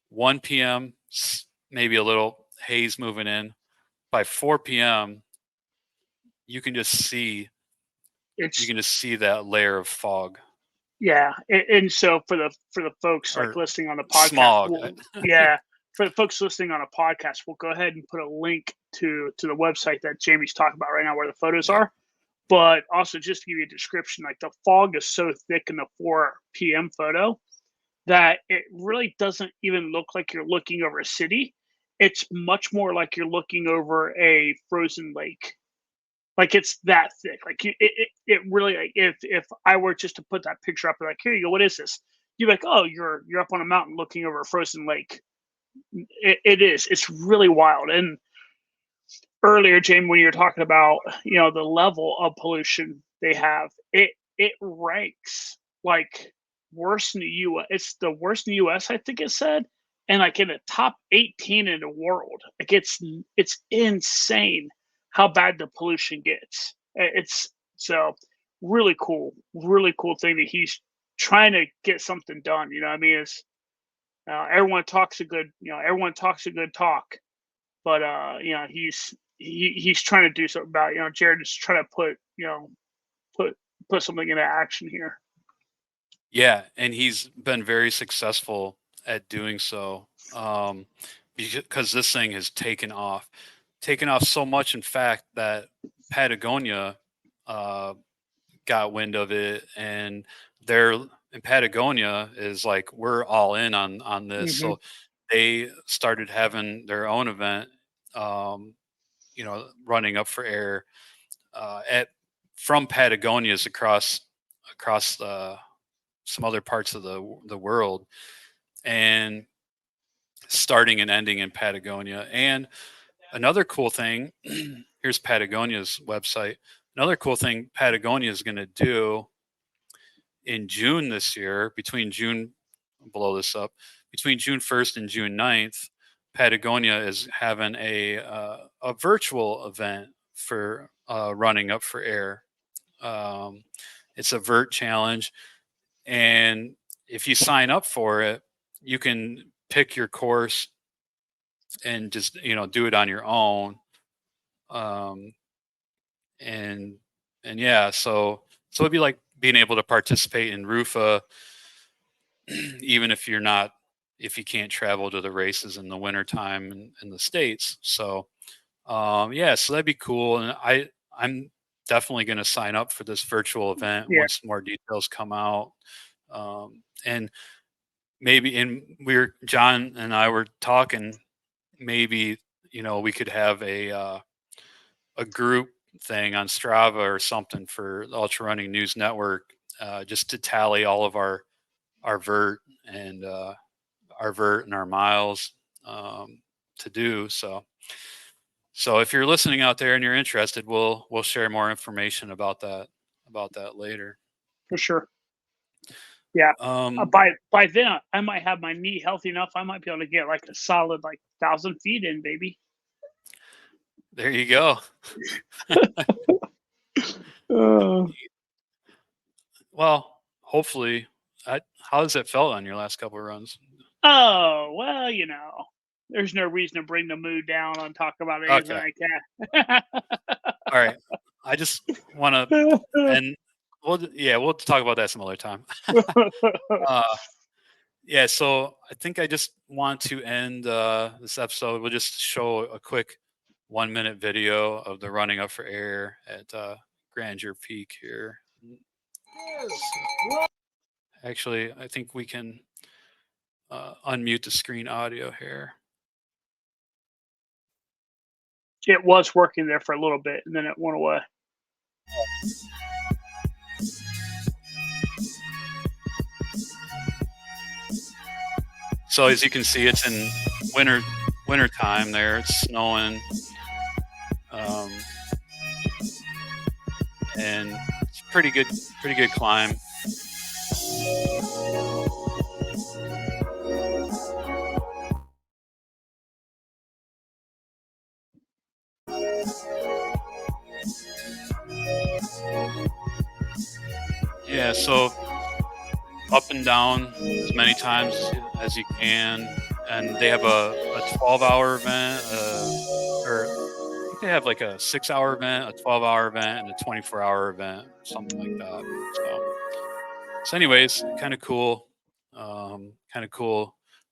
1 p.m. maybe a little haze moving in. By 4 p.m. you can just see It's that layer of fog yeah, and so for the folks like or listening on the podcast, smog. yeah, for the folks listening on a podcast, we'll go ahead and put a link to the website that Jamie's talking about right now, where the photos Yeah. are. But also, just to give you a description, like the fog is so thick in the 4 p.m. photo that it really doesn't even look like you're looking over a city. It's much more like you're looking over a frozen lake. Like it's that thick. Like it really like if I were just to put that picture up and like, here you go, what is this? You're like, oh, you're up on a mountain looking over a frozen lake. It is. It's really wild. And earlier, Jamie, when you were talking about the level of pollution they have, it ranks like worse in the U.S. It's the worst in the U.S. I think it said, and like in the top 18 in the world. Like it's insane how bad the pollution gets. It's so really cool thing that he's trying to get something done. You know what I mean? Is everyone talks a good talk, but he's trying to do something about Jared is trying to put put something into action here. Yeah, and he's been very successful at doing so. Because this thing has taken off so much, in fact, that Patagonia uh, got wind of it, and they're in Patagonia is like, we're all in on this. Hmm. So they started having their own event, running up for air at from Patagonia's across some other parts of the world, and starting and ending in Patagonia. And another cool thing, here's Patagonia's website. Another cool thing Patagonia is going to do in June this year, between June, blow this up, between June 1st and June 9th, Patagonia is having a virtual event for running up for air. Um, it's a vert challenge, and if you sign up for it, you can pick your course and just do it on your own. Um, and yeah, so it'd be like being able to participate in RUFA, even if you can't travel to the races in the wintertime in the States. So yeah, so that'd be cool. And I'm definitely going to sign up for this virtual event Yeah, once more details come out. And maybe John and I were talking, maybe we could have a group thing on Strava or something for the Ultra Running News Network, just to tally all of our vert and our miles to do. So if you're listening out there and you're interested, we'll share more information about that later. for sure. Yeah. Um, By then, I might have my knee healthy enough. I might be able to get like a solid like 1,000 feet in, baby. there you go. Uh, Well, hopefully. How has it felt on your last couple of runs? oh well, there's no reason to bring the mood down on talk about anything Okay. like that. All right. I just want to end we'll talk about that some other time. Yeah, so I think I just want to end this episode. We'll just show a quick 1-minute video of the running up for air at Grandeur Peak here. Actually, I think we can unmute the screen audio here. It was working there for a little bit, and then it went away. So as you can see, it's in winter time there. It's snowing, and it's pretty good climb. Yeah, so up and down as many times as you can, and they have a 12-hour event, or I think they have like a 6-hour event, a 12-hour event, and a 24-hour event, something like that. So anyways, kind of cool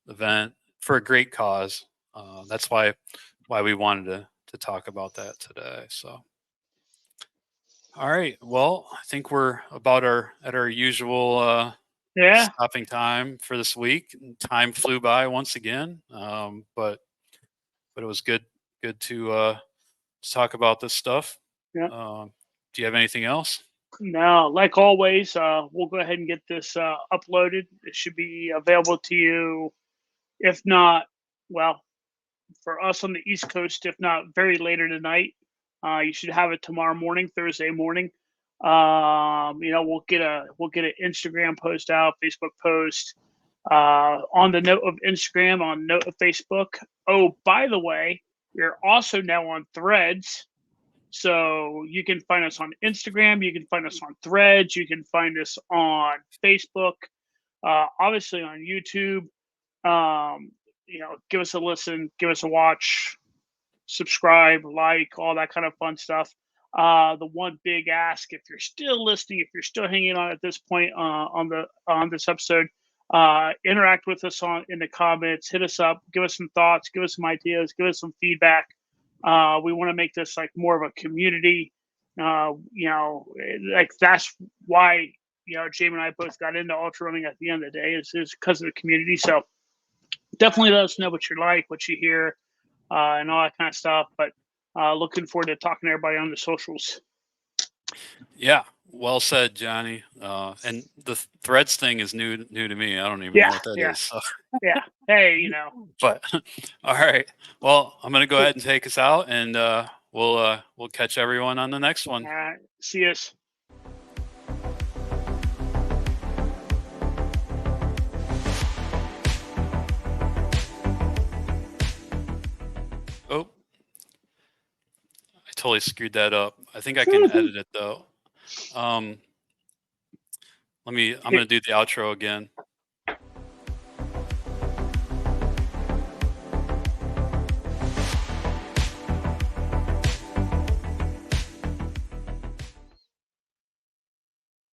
event for a great cause. That's why we wanted to talk about that today. So. All right. Well, I think we're about at our usual stopping time for this week. Time flew by once again, but it was good to talk about this stuff. Yeah. Do you have anything else? No, like always, we'll go ahead and get this uploaded. It should be available to you, if not, well, for us on the East Coast, if not very later tonight. You should have it tomorrow morning, Thursday morning. We'll get an Instagram post out, Facebook post. On the note of Instagram, on note of Facebook. Oh, by the way, we're also now on Threads. So you can find us on Instagram, you can find us on Threads, you can find us on Facebook, obviously on YouTube. Give us a listen, give us a watch, subscribe, like, all that kind of fun stuff. The one big ask, if you're still listening, if you're still hanging on at this point on this episode, interact with us in the comments, hit us up, give us some thoughts, give us some ideas, give us some feedback. We want to make this like more of a community. Like that's why Jamie and I both got into ultra running at the end of the day is because of the community. So definitely let us know what you like, what you hear, and all that kind of stuff. But looking forward to talking to everybody on the socials. Yeah, well said, Johnny. And the Threads thing is new to me. I don't even know what that is. So. Yeah. Hey, But all right. Well, I'm gonna go ahead and take us out, and we'll catch everyone on the next one. All right. See us. Oh, I totally screwed that up. I think I can edit it though. I'm gonna do the outro again.